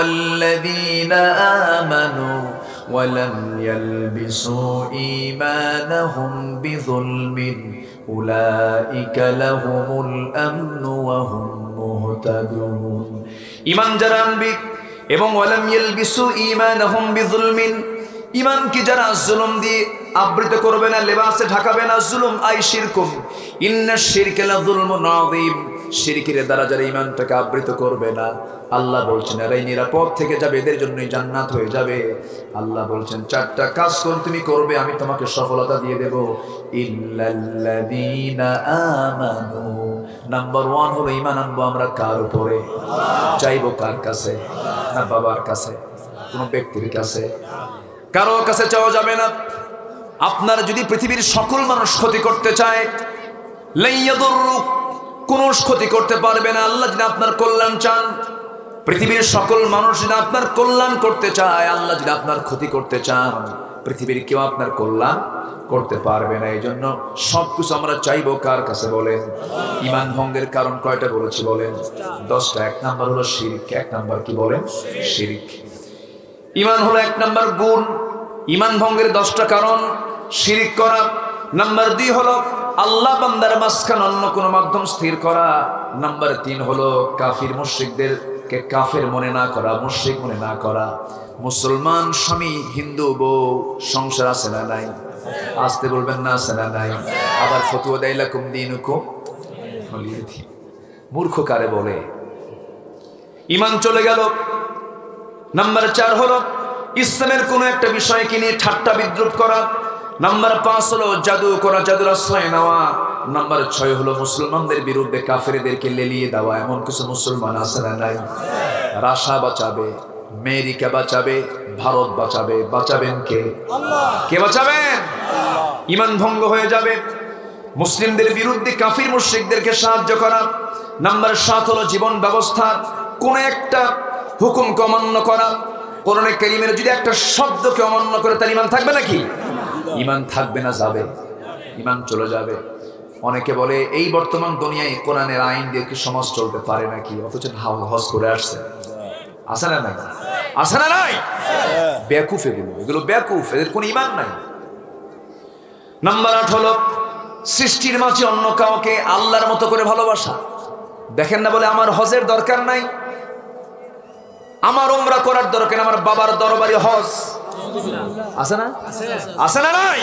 ওয়াল্লাযীনা আমানু ওয়া লাম ইয়ালবিসু ঈমানাহুম বিযুলমিন উলাইকা লাহুমুল আমনু ওয়া হুম মুহতাদুন। ঈমান যারা আনবে এবং ওয়া লাম ইয়ালবিসু ঈমানাহুম বিযুলমিন, ঈমানকে যারা জুলুম দিয়ে আবৃত করবে না, লেবাসে ঢাকাবে না, জুলুম আই শিরকুম ইন্নাশ শিরকা লাযুলমুন আযীম, শিরকের দ্বারা যারা ঈমানটাকে আবৃত করবে না, আল্লাহ বলছেন এরাই নিরাপদ থেকে যাবে, এদের জন্যই জান্নাত হয়ে যাবে। আল্লাহ বলছেন চারটা কাজ কোন তুমি করবে আমি তোমাকে সফলতা দিয়ে দেব। ইল্লাল্লাযীনা আমানু, নাম্বার 1 হলো ঈমান আনবো আমরা কার উপরে? চাইবো কার কাছে? না বাবার কাছে, কোন ব্যক্তির কাছে? কারো কাছে চাওয়া যাবে না। আপনার যদি পৃথিবীর সকল মানুষ ক্ষতি করতে চায়, লাইয়াদুররুক, কোন ক্ষতি করতে পারবে না। আল্লাহ যদি আপনার কল্যাণ চান, পৃথিবীর সকল মানুষ যদি আপনার কল্যাণ করতে চায়, আল্লাহ যদি আপনার ক্ষতি করতে চান, পৃথিবীর কেউ আপনার কল্যাণ করতে পারবে না। এই জন্য সবকিছু আমরা চাইবো কার কাছে বলেন? ঈমান ভঙ্গের কারণ কয়টা বলেছি বলেন? 10টা। 1 নাম্বার হলো শিরক। 1 নাম্বার কি বলেন? শিরক। ঈমান হলো 1 নাম্বার গুণ। ঈমান ভঙ্গের 10টা কারণ শিরক করা। নাম্বার 2 হলো আল্লাহ বান্দার মাঝখানে অন্য কোনো মাধ্যম স্থির করা। নাম্বার 3 হলো কাফির মুশরিকদেরকে কাফের মনে না করা, মুশরিক মনে না করা। মুসলমান স্বামী, হিন্দু বউ, সংসার আছে না নাই? আসতে বলবেন না, আছে না নাই? আবার ফতুয়া দেয় লাকুম দীনুকুম ওয়ালিয়া দীন। মূর্খ কারে বলে? ঈমান চলে গেল। নাম্বার 4 হলো ইসলামের কোনো একটা বিষয়কে নিয়ে ঠাট্টা বিদ্রুপ করা। নাম্বার 5 হলো জাদু করা, জাদুর আশ্রয় নেওয়া। নাম্বার 6 হলো মুসলমানদের বিরুদ্ধে কাফেরদেরকে লেলিয়ে দেওয়া। এমন কিছু মুসলমান আছে না নাই? রাশা বাঁচাবে, আমেরিকা বাঁচাবে, ভারত বাঁচাবে, বাঁচাবেন কে? আল্লাহ। কে বাঁচাবেন? ঈমান ভঙ্গ হয়ে যাবে। মুসলিমদের বিরুদ্ধে কাফির মুশরিকদেরকে সাহায্য করা। নাম্বার 7 হলো জীবন ব্যবস্থা কোন একটা হুকুমকে অমান্য করা। কোরআনে কারীমের যদি একটা শব্দকে অমান্য করে তার ঈমান থাকবে নাকি? ঈমান থাকবে না, যাবে, ঈমান চলে যাবে। অনেকে বলে এই বর্তমান দুনিয়ায় কোরআনের আইন দিয়ে কি সমাজ চলতে পারে নাকি? অথচ হজ করে আসছে। আছে না নাই? আছে না নাই? বেকুফ এগুলো বেকুফ, এদের কোনো ঈমান নাই। নাম্বার 8 হলো সৃষ্টির মাঝে অন্য কাউকে আল্লাহর মতো করে ভালোবাসা। দেখেন না বলে আমার হজের দরকার নাই, আমার উমরা করার দরকার, আমার বাবার দরবারে হজ আছে না? আছে না নাই?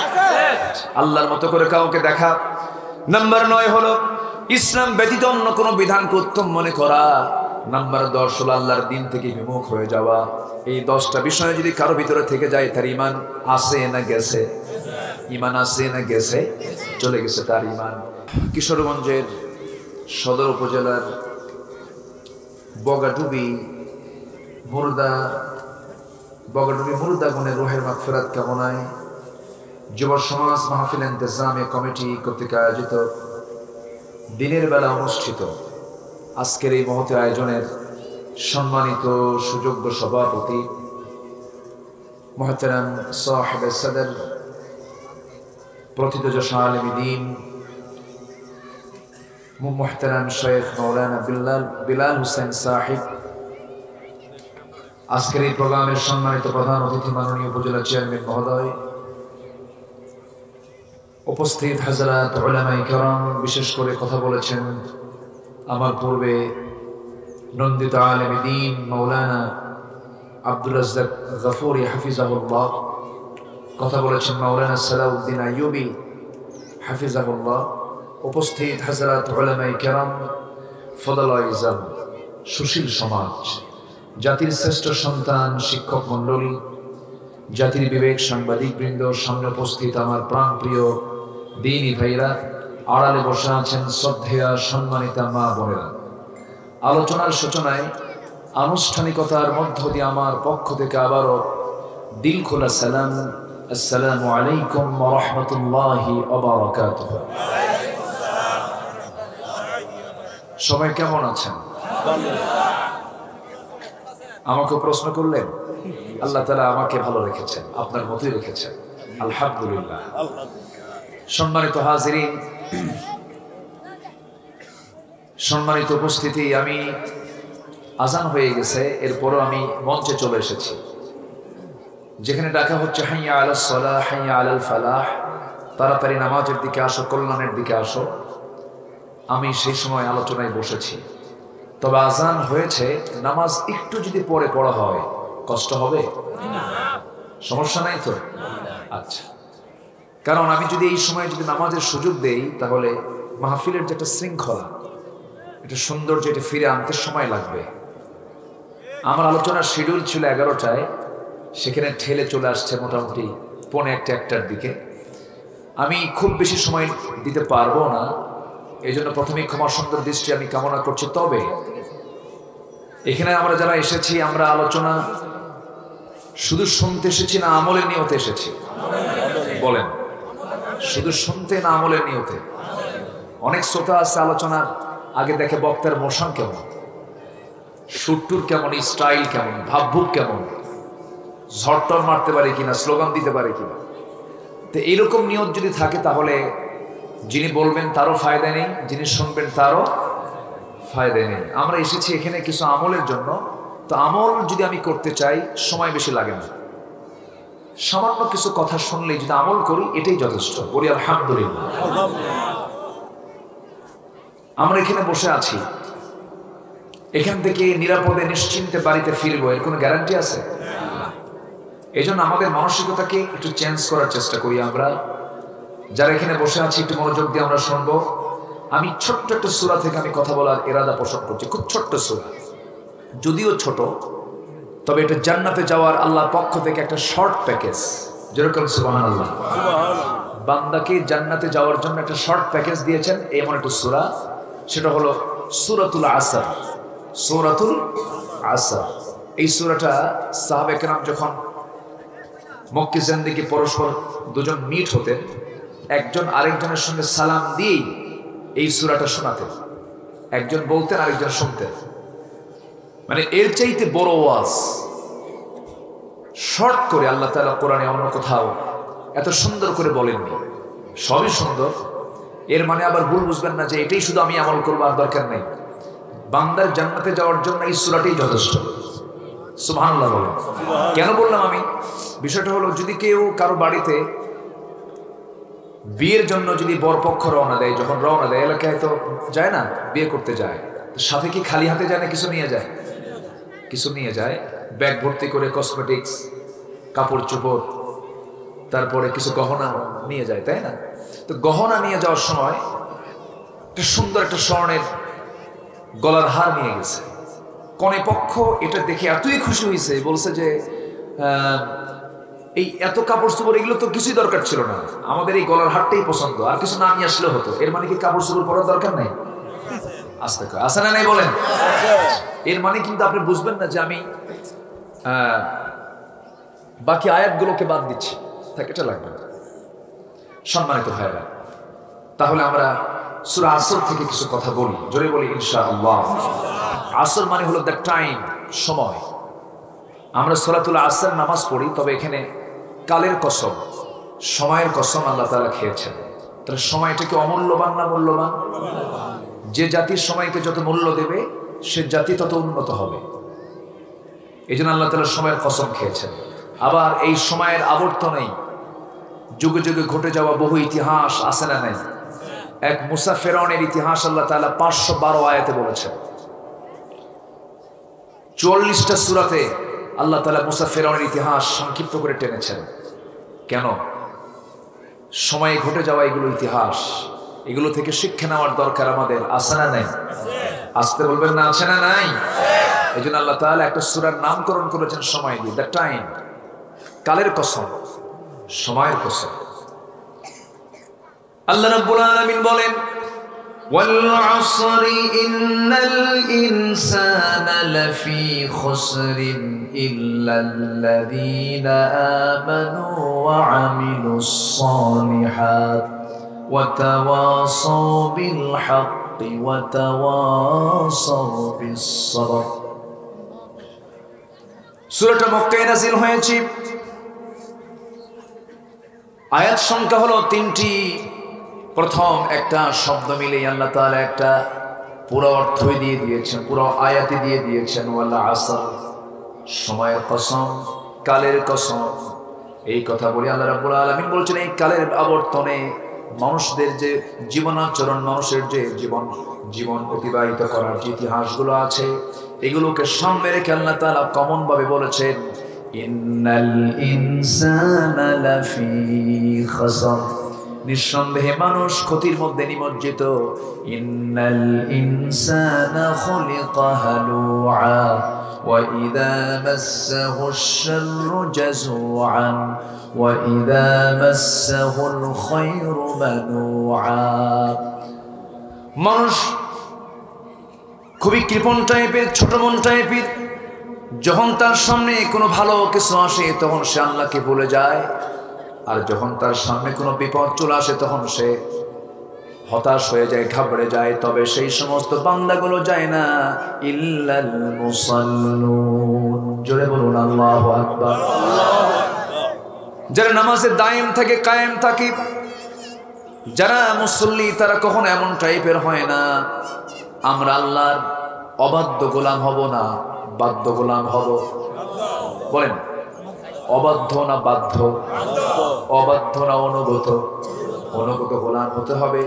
আল্লাহর মতো করে কাউকে দেখা। নাম্বার 9 হলো ইসলাম ব্যতীত অন্য কোনো বিধানকে উত্তম মনে করা। নাম্বার 10 হলো আল্লাহর দিন থেকে বিমুখ হয়ে যাওয়া। এই 10টা বিষয় যদি কারো ভিতরে থেকে যায়, তার ঈমান আছে না গেছে? ঈমান আছে না গেছে? চলে গেছে তার ঈমান। কিশোরগঞ্জের সদর উপজেলার বগাডুবি মুর্দা গুণের রুহের মাগফিরাত কামনায় যুব সমাজ মাহফিল ইন্তেজামিয়া কমিটি কর্তৃক আয়োজিত দিনের বেলা অনুষ্ঠিত আজকের এই মহতের আয়োজনের সম্মানিত সুযোগ্য সভাপতি মুহতারাম সাহেব সদর প্রথিতযশা আলেম দ্বীন মুহতারাম শেখ মাওলানা বিলাল হোসেন সাহেব, আজকের এই প্রোগ্রামের সম্মানিত প্রধান অতিথি মাননীয় উপজেলা চেয়ারম্যান মহোদয়, উপস্থিত হযরত উলামায়ে কেরাম, বিশেষ করে কথা বলেছেন আমার পূর্বে নন্দিত আলেম দ্বীন মাওলানা আব্দুল রাজ্জাক গফুরি হাফিজাহুল্লাহ, কথা বলেছেন মাওলানা সালাউদ্দিন আইয়ুবী হাফিজাহুল্লাহ, উপস্থিত হযরত উলামায়ে কেরাম, ফদলায়ে ইজাম, সুশীল সমাজ, জাতির শ্রেষ্ঠ সন্তান, শিক্ষক মণ্ডলী, জাতির বিবেক, সাংবাদিক বৃন্দ, সামনে উপস্থিত আমার প্রাণপ্রিয় দ্বীনী ভাইরা, আড়ালে বসে আছেন শ্রদ্ধেয়া সম্মানিতা মা বোনেরা। আলোচনার সূচনায় আনুষ্ঠানিকতার মধ্য দিয়ে আমার পক্ষ থেকে আবারও দিল খোলা সালাম, আসসালামু আলাইকুম ওয়া রাহমাতুল্লাহি ওয়া বারাকাতুহু। সবাই কেমন আছেন? আমাকে প্রশ্ন করলেন, আল্লাহ তাআলা আমাকে ভালো রেখেছেন, আপনার মতোই রেখেছেন, আলহামদুলিল্লাহ। সম্মানিত হাজিরিন, সম্মানিত উপস্থিতি, আমি আজান হয়ে গেছে, এরপরও আমি মঞ্চে চলে এসেছি, যেখানে ডাকা হচ্ছে হাইয়া আলাস সালাহ, হাইয়া আলাল ফালাহ, তাড়াতাড়ি নামাজের দিকে আসো, কল্যাণের দিকে আসো। আমি সেই সময় আলোচনায় বসেছি। তবে আজান হয়েছে, নামাজ একটু যদি পরে পড়া হয় কষ্ট হবে? সমস্যা নাই তো? আচ্ছা, কারণ আমি যদি এই সময় যদি নামাজের সুযোগ দেই, তাহলে মাহফিলের যে একটা শৃঙ্খলা, এটা সৌন্দর্য, এটা ফিরে আনতে সময় লাগবে। আমার আলোচনার শিডিউল ছিল 11টায়, সেখানে ঠেলে চলে আসছে মোটামুটি 1:45টার দিকে। আমি খুব বেশি সময় দিতে পারবো না, এই জন্য প্রথমেই ক্ষমা সুন্দর দৃষ্টি আমি কামনা করছি। তবে এখানে আমরা যারা এসেছি, আমরা আলোচনা শুধু শুনতে এসেছি না আমলের নিয়তে এসেছি? বলেন, শুধু শুনতে না আমলের নিয়তে? অনেক শ্রোতা আছে আলোচনার আগে দেখে বক্তার মোশন কেমন, সুরটুর কেমন, স্টাইল কেমন, ভাবভুক কেমন, ঝড়টর মারতে পারে কিনা, স্লোগান দিতে পারে কিনা। তো এইরকম নিয়ত যদি থাকে, তাহলে যিনি বলবেন তারও ফায়দা নেই, যিনি শুনবেন তারও ফায়দা নেই। আমরা এসেছি এখানে কিছু আমলের জন্য। তো আমল যদি আমি করতে চাই, সময় বেশি লাগে না, সামান্য কিছু কথা শুনলেই যদি আমল করি, এটাই যথেষ্ট। বলি আলহামদুলিল্লাহ। আমরা এখানে বসে আছি, এখান থেকে নিরাপদে নিশ্চিন্তে বাড়িতে ফিরবো, এর কোনো গ্যারান্টি আছে? এই জন্য আমাদের মানসিকতাকে একটু চেঞ্জ করার চেষ্টা করি। আমরা যারা এখানে বসে আছি, একটু মনোযোগ দিয়ে আমরা শুনবো। আমি ছোট্ট একটা সূরা থেকে আমি কথা বলার ইরাদা পোষণ করছি, খুব ছোট্ট সূরা, যদিও ছোট, তবে এটা জান্নাতে যাওয়ার আল্লাহর পক্ষ থেকে একটা শর্ট প্যাকেজ। যেরকম সুবহানাল্লাহ, বান্দাকে জান্নাতে যাওয়ার জন্য একটা শর্ট প্যাকেজ দিয়েছেন, এমন একটা সূরা, সেটা হলো সূরাতুল আসর। সূরাতুল আসর, এই সূরাটা সাহাবায়ে কেরাম যখন মক্কি জিন্দেগি পরস্পর দুজন মিট হতেন, একজন আরেকজনের সঙ্গে সালাম দিয়ে এই সূরাটা শোনাতেন। একজন বলতেন, আরেকজন শুনতেন। মানে এর চাইতে বড় ওয়াজ শর্ট করে আল্লাহ তাআলা কোরআনে অন্য কোথাও এত সুন্দর করে বলেননি। সবই সুন্দর, এর মানে আবার ভুল বুঝবেন না যে এটাই শুধু আমি আমল করবো, আর দরকার নেই। বান্দার জান্নাতে যাওয়ার জন্য এই সূরাটাই যথেষ্ট। সুবহানাল্লাহ বলেন। কেন বললাম আমি? বিষয়টা হলো, যদি কেউ কারো বাড়িতে বিয়ের জন্য যদি বরপক্ষ রওনা দেয়, যখন রওনা দেয়, এলাকায় তো যায় না, বিয়ে করতে যায়, সাথে কি খালি হাতে যায় না কিছু নিয়ে যায়? কিছু নিয়ে যায়, ব্যাগ ভর্তি করে কসমেটিক্স, কাপড় চোপড়, তারপরে কিছু গহনা নিয়ে যায়, তাই না? তো গহনা নিয়ে যাওয়ার সময় একটা সুন্দর একটা স্বর্ণের গলার হার নিয়ে গেছে। কনে পক্ষ এটা দেখে এতই খুশি হয়েছে, বলছে যে এই এত কাপড় চোপড় এগুলো তো কিছুই দরকার ছিল না, আমাদের এই গলার হারটাই পছন্দ, আর কিছু না নিয়ে আসলে হতো। এর মানে কি কাপড় চোপড় পরার দরকার নেই? আস্তে করে আসে না, নাই বলেন? এর মানে কিন্তু আপনি বুঝবেন না যে আমি বাকি আয়াতগুলোকে বাদ দিচ্ছি, তাকে এটা লাগবে না। সম্মানিত ভাইরা, তাহলে আমরা সূরা আসর থেকে কিছু কথা বলি, জোরে বলি ইনশাআল্লাহ। আসর মানে হলো দ্য টাইম, সময়। আমরা সলাতুল আসর নামাজ পড়ি, তবে এখানে কালের কসম, সময়ের কসম আল্লাহ তাআলা খেয়েছেন। তাহলে সময়টা কি অমূল্যবান না মূল্যবান? যে জাতির সময়কে যত মূল্য দেবে, সে জাতি তত উন্নত হবে। এই জন্য আল্লাহ তাআলা সময়ের কসম খেয়েছেন। আবার এই সময়ের আবর্তনেই যুগে যুগে ঘটে যাওয়া বহু ইতিহাস আছে না নাই? এক মুসা ফেরাউনের ইতিহাস আল্লাহ তাআলা 512 আয়াতে বলেছেন। 44টা সূরাতে আল্লাহ তাআলা মুসা ফেরাউনের ইতিহাস সংক্ষিপ্ত করে টেনেছেন। কেন? সময়ে ঘটে যাওয়া এগুলো ইতিহাস, এগুলো থেকে শিক্ষা নেওয়ার দরকার আমাদের, আছে না নাই? আসতে বলবেন না, আছে না নাই? এই জন্য আল্লাহ তাআলা একটা সূরার নামকরণ করেছেন সময় দিয়ে, দ্য টাইম, কালের কসম, সময়ের কসম। আল্লাহ রাব্বুল আলামিন বলেন, ওয়াল আসরি ইন্নাল ইনসানা লাফি খুসরিন ইল্লাল্লাযীনা আমানু ওয়া আমিলুস সালিহাত ওয়া তাওয়াসাউ বিল হাক্কি ওয়া তাওয়াসাউ বিস সাবর। সূরাটা মক্কায় নাযিল হয়েছে। আয়াত সংখ্যা হলো 3টি। প্রথম একটা শব্দ মিলেই আল্লাহ তাআলা একটা পুরো অর্থই দিয়ে দিয়েছেন, পুরো আয়াতে দিয়ে দিয়েছেন ওয়াল আসর, সময়ের কসম, কালের কসম। এই কথা বলি আল্লাহ রাব্বুল আলামিন বলছেন এই কালের আবর্তনে মানুষদের যে জীবনাচরণ, মানুষের যে জীবন অতিবাহিত করার যে ইতিহাসগুলো আছে, এগুলোকে সামনে রেখে আল্লাহ তাআলা কমন ভাবে বলেছেন ইন্নাল ইনসানা লাফি খাসর, নিঃসন্দেহে মানুষ ক্ষতির মধ্যে নিমজ্জিত। ইন্নাল ইনসানা খুলিকা হালুআ ওয়া ইযা মাসসাহুশ শাররু জাযুআন ওয়া ইযা মাসসাহুল খায়রু মানুআ। মানুষ খুবই কৃপণ টাইপের, ছোট মন টাইপের। যখন তার সামনে কোনো ভালো কিছু আসে তখন সে আল্লাহকে ভুলে যায়, আর যখন তার সামনে কোনো বিপদ চলে আসে তখন সে হতাশ হয়ে যায়, ঘাবড়ে যায়। তবে সেই সমস্ত বান্দাগুলো যায় না ইল্লাল মুসাল্লুন। জোরে বলুন আল্লাহু আকবার। যারা নামাজে দায়েম থাকে, কায়েম থাকে, যারা মুসল্লি, তারা কখনো এমন টাইপের হয় না আমরা আল্লাহর অবাধ্য গোলাম হব না, বাধ্য গোলাম হব। বলেন অবাধ্য না বাধ্য? অবাধ্য না অনুগত? অনুগত গোলাম হতে হবে।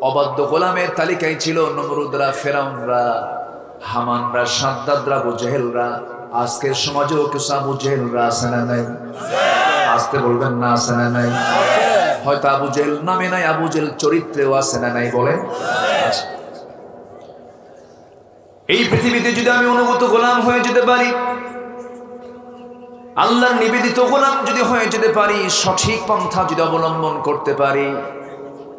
অবাধ্য গোলামের তালিকায় ছিল নমরুদরা, ফেরাউনরা, হামানরা, সাদ্দাদরা, আবু জেহেলরা। আজকের সমাজেও কিছু আবু জেহেলরা আছে না নাই? আসতে বলবেন না আছে না নাই? হয়তো আবু জেহেল নামে নাই, আবু জেহেল চরিত্রেও আছে না নাই? বলেন। এই পৃথিবীতে যদি আমি অনুগত গোলাম হয়ে যেতে পারি, আল্লাহর নিবেদিত গোলাম যদি হয়ে যেতে পারি, সঠিক পন্থা যদি অবলম্বন করতে পারি,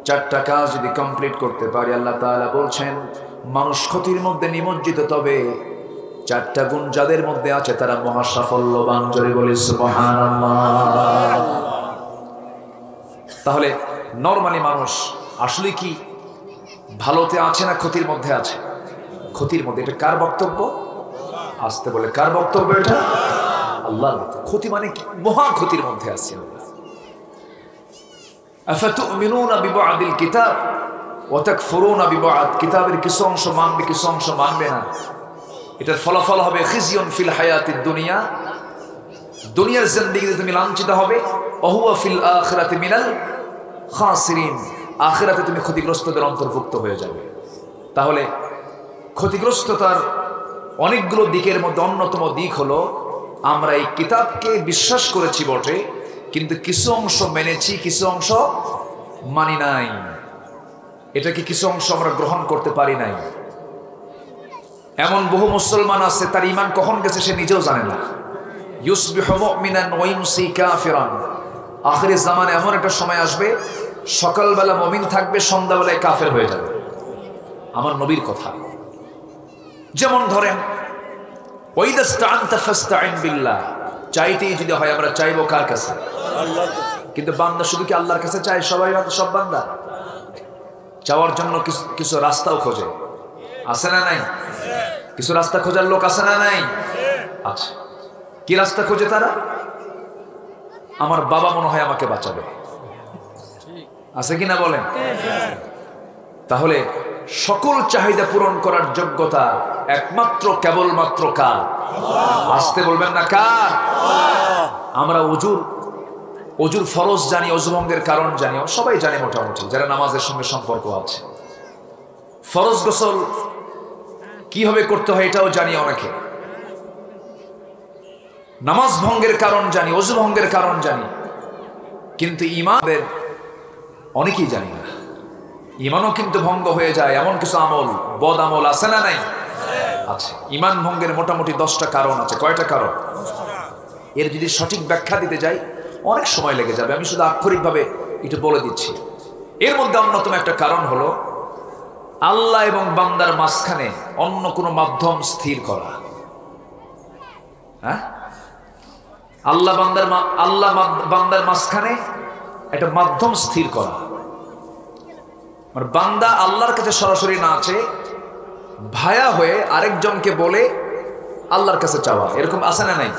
চারটা কাজ যদি কমপ্লিট করতে পারি, আল্লাহ তাআলা বলছেন মানুষ ক্ষতির মধ্যে নিমজ্জিত, তবে চারটা গুণ যাদের মধ্যে আছে তারা মহা সাফল্যবান। জোরে বলি সুবহানাল্লাহ। তাহলে নরমালি মানুষ আসলে কি ভালোতে আছে না ক্ষতির মধ্যে আছে? ক্ষতির মধ্যে। এটা কার বক্তব্য? আসতে বলে কার বক্তব্য এটা? আল্লাহর। ক্ষতি মানে কি? মহা ক্ষতির মধ্যে আছি আমরা। আফাতুমিনুনা বিবাদিল কিতাব ওয়া তাকফুরুনা বিবাদ, কিতাবের কিছু অংশ মানবে, কিছু অংশ মানবে না। এটার ফলাফল হবে খিজিয়ুন ফিল হায়াতিদ দুনিয়া, দুনিয়ার জিন্দেগিতে তুমি লাঞ্ছিত হবে। ওয়া হুয়া ফিল আখিরাতি মিনাল খাসিরিন, আখিরাতে তুমি ক্ষতিগ্রস্তদের অন্তর্ভুক্ত হয়ে যাবে। তাহলে ক্ষতিগ্রস্ততার অনেকগুলো দিকের মধ্যে অন্যতম দিক হলো আমরা এই কিতাবকে বিশ্বাস করেছি বটে, কিন্তু কিছু অংশ মেনেছি, কিছু অংশ মানি নাই। এটাকে কিছু অংশ আমরা গ্রহণ করতে পারি নাই। এমন বহু মুসলমান আছে তার ঈমান কখন গেছে সে নিজেও জানে না। ইউসবিহু মুমিনান ওয়া ইউমসি কাফিরান। আখিরের জামানে এমন একটা সময় আসবে, সকালবেলা মুমিন থাকবে, সন্ধ্যাবেলায় কাফের হয়ে যাবে। আমার নবীর কথা। যেমন ধরেন ওয়াইদা ইসতাআনতা ফাসতাইন বিল্লাহ, চাইতেই যদি হয় আমরা চাইবো কার কাছে? আল্লাহর কাছে। কিন্তু বান্দা শুধু কি আল্লাহর কাছে চায়? সবাই সব বান্দা চাওয়ার জন্য কিছু রাস্তাও খোঁজে, আছে না নাই? কিছু রাস্তা খোঁজার লোক আছে না নাই? আচ্ছা, কি রাস্তা খোঁজে তারা? আমার বাবা মনে হয় আমাকে বাঁচাবে, আছে কিনা বলেন? তাহলে সকল চাহিদা পূরণ করার যোগ্যতা একমাত্র কেবলমাত্র কার? আসতে বলবেন না কার? আমরা অজুর ফরজ জানি, অজুভঙ্গের কারণ জানি, সবাই জানি মোটামুটি যারা নামাজের সঙ্গে সম্পর্ক আছে। ফরজ গোসল কিভাবে করতে হয় এটাও জানি অনেকে। নামাজ ভঙ্গের কারণ জানি, অজু ভঙ্গের কারণ জানি, কিন্তু ঈমানের অনেকেই জানি না। ঈমানও কিন্তু ভঙ্গ হয়ে যায় এমন কিছু আমল, বদ আমল আছে না নাই? আচ্ছা, ঈমান ভঙ্গের মোটামুটি 10টা কারণ আছে। কয়টা কারণ? এর যদি সঠিক ব্যাখ্যা দিতে যাই অনেক সময় লেগে যাবে, আমি শুধু আক্ষরিকভাবে একটু বলে দিচ্ছি। এর মধ্যে অন্যতম একটা কারণ হলো আল্লাহ এবং বান্দার মাঝখানে অন্য কোনো মাধ্যম স্থির করা। হ্যাঁ, আল্লাহ বান্দার মাঝখানে একটা মাধ্যম স্থির করা। বান্দা আল্লাহর কাছে সরাসরি না আছে, ভায়া হয়ে আরেকজনকে বলে আল্লাহর কাছে চাওয়া, এরকম আছে না নাই?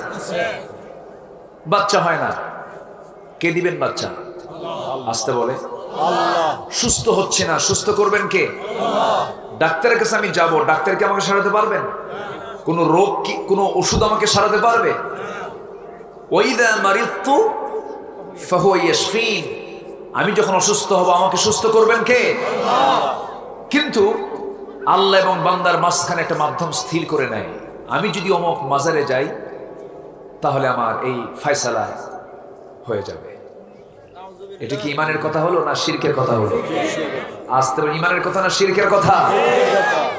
বাচ্চা হয় না, কে দিবেন বাচ্চা? আসতে বলে। সুস্থ হচ্ছে না, সুস্থ করবেন কে? ডাক্তারের কাছে আমি যাব, ডাক্তার কি আমাকে সারাতে পারবেন? কোন রোগ কি, কোন ওষুধ আমাকে সারাতে পারবে? ওয়াইদা মারিদতু ফাহুয়া ইয়াশফিন, আমি যখন অসুস্থ হব আমাকে সুস্থ করবেন কে? কিন্তু আল্লাহ এবং বান্দার মাঝখানে একটা মাধ্যম স্থির করে নেয়, আমি যদি অমুক মাজারে যাই তাহলে আমার এই ফয়সালা হয়ে যাবে। এটা কি ইমানের কথা হলো না শিরকের কথা হলো? আসতে পারে ইমানের কথা না শিরকের কথা?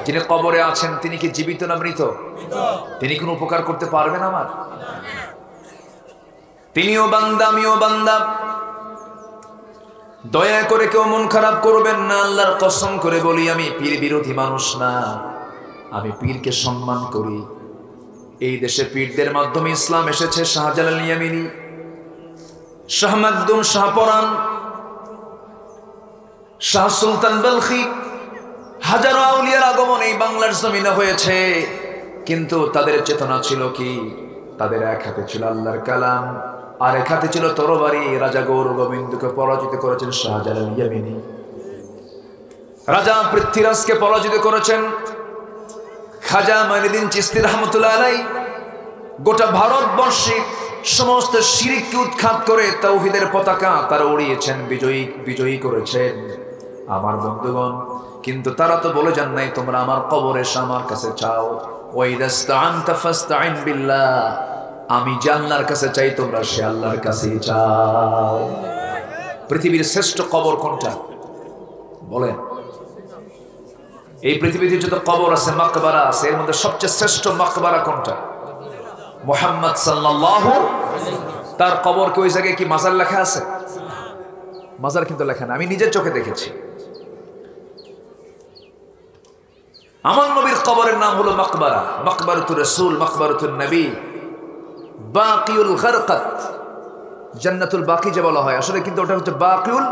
যিনি কবরে আছেন তিনি কি জীবিত না মৃত? তিনি কোনো উপকার করতে পারবেন আমার? তিনিও বান্দা আমিও বান্দা, দয়া করে কেউ মন খারাপ করবেন না। আল্লাহর কসম করে বলি আমি পীর বিরোধী মানুষ না, আমি পীরকে সম্মান করি। এই দেশে পীরদের মাধ্যমে ইসলাম এসেছে। শাহজালাল ইয়ামিনী, শাহ মাকদুম, শাহ পরান, শাহ সুলতান বলখি, হাজারো আউলিয়ার আগমন এই বাংলার জমিনে হয়েছে। কিন্তু তাদের চেতনা ছিল কি? তাদের এক হাতে ছিল আল্লাহর কালাম, আর এক হাতে ছিল তরবারি। রাজা গৌর গোবিন্দকে পরাজিত করেছেন শাহজালাল ইয়ামিনী, রাজা পৃথ্বীরাজকে পরাজিত করেছেন খাজা মাইনুদ্দিন চিশতি রহমতুল্লাহ আলাইহি। গোটা ভারতবর্ষে সমস্ত শিরককে উৎখাত করে তাওহীদের পতাকা তারা উড়িয়েছেন, বিজয়ী করেছেন আমার বন্ধুগণ। কিন্তু তারা তো বলে যান নাই তোমরা আমার কবরে এসে আমার কাছে চাও। ওয়াইদাস্তাআনতা ফাস্তাইন বিল্লাহ, আমি যে আল্লাহর কাছে চাই তোমরা সে আল্লাহর কাছেই চাও। পৃথিবীর শ্রেষ্ঠ কবর কোনটা বলেন? এই পৃথিবীতে যত কবর আছে, মাকবারা আছে, এর মধ্যে সবচেয়ে শ্রেষ্ঠ মাকবারা কোনটা? মুহাম্মদ সাল্লাল্লাহু, তার কবর কি ওই জায়গায় কি মাজার লেখা আছে? মাজার কিন্তু লেখা না, আমি নিজের চোখে দেখেছি। আমার নবীর কবরের নাম হলো মাকবারা, মাকবারাতুর রাসূল, মাকবারাতুন নবী, বাকিউল গারকাত। জান্নাতুল বাকি যে বলা হয়, আসলে কিন্তু ওটা হচ্ছে বাকিউল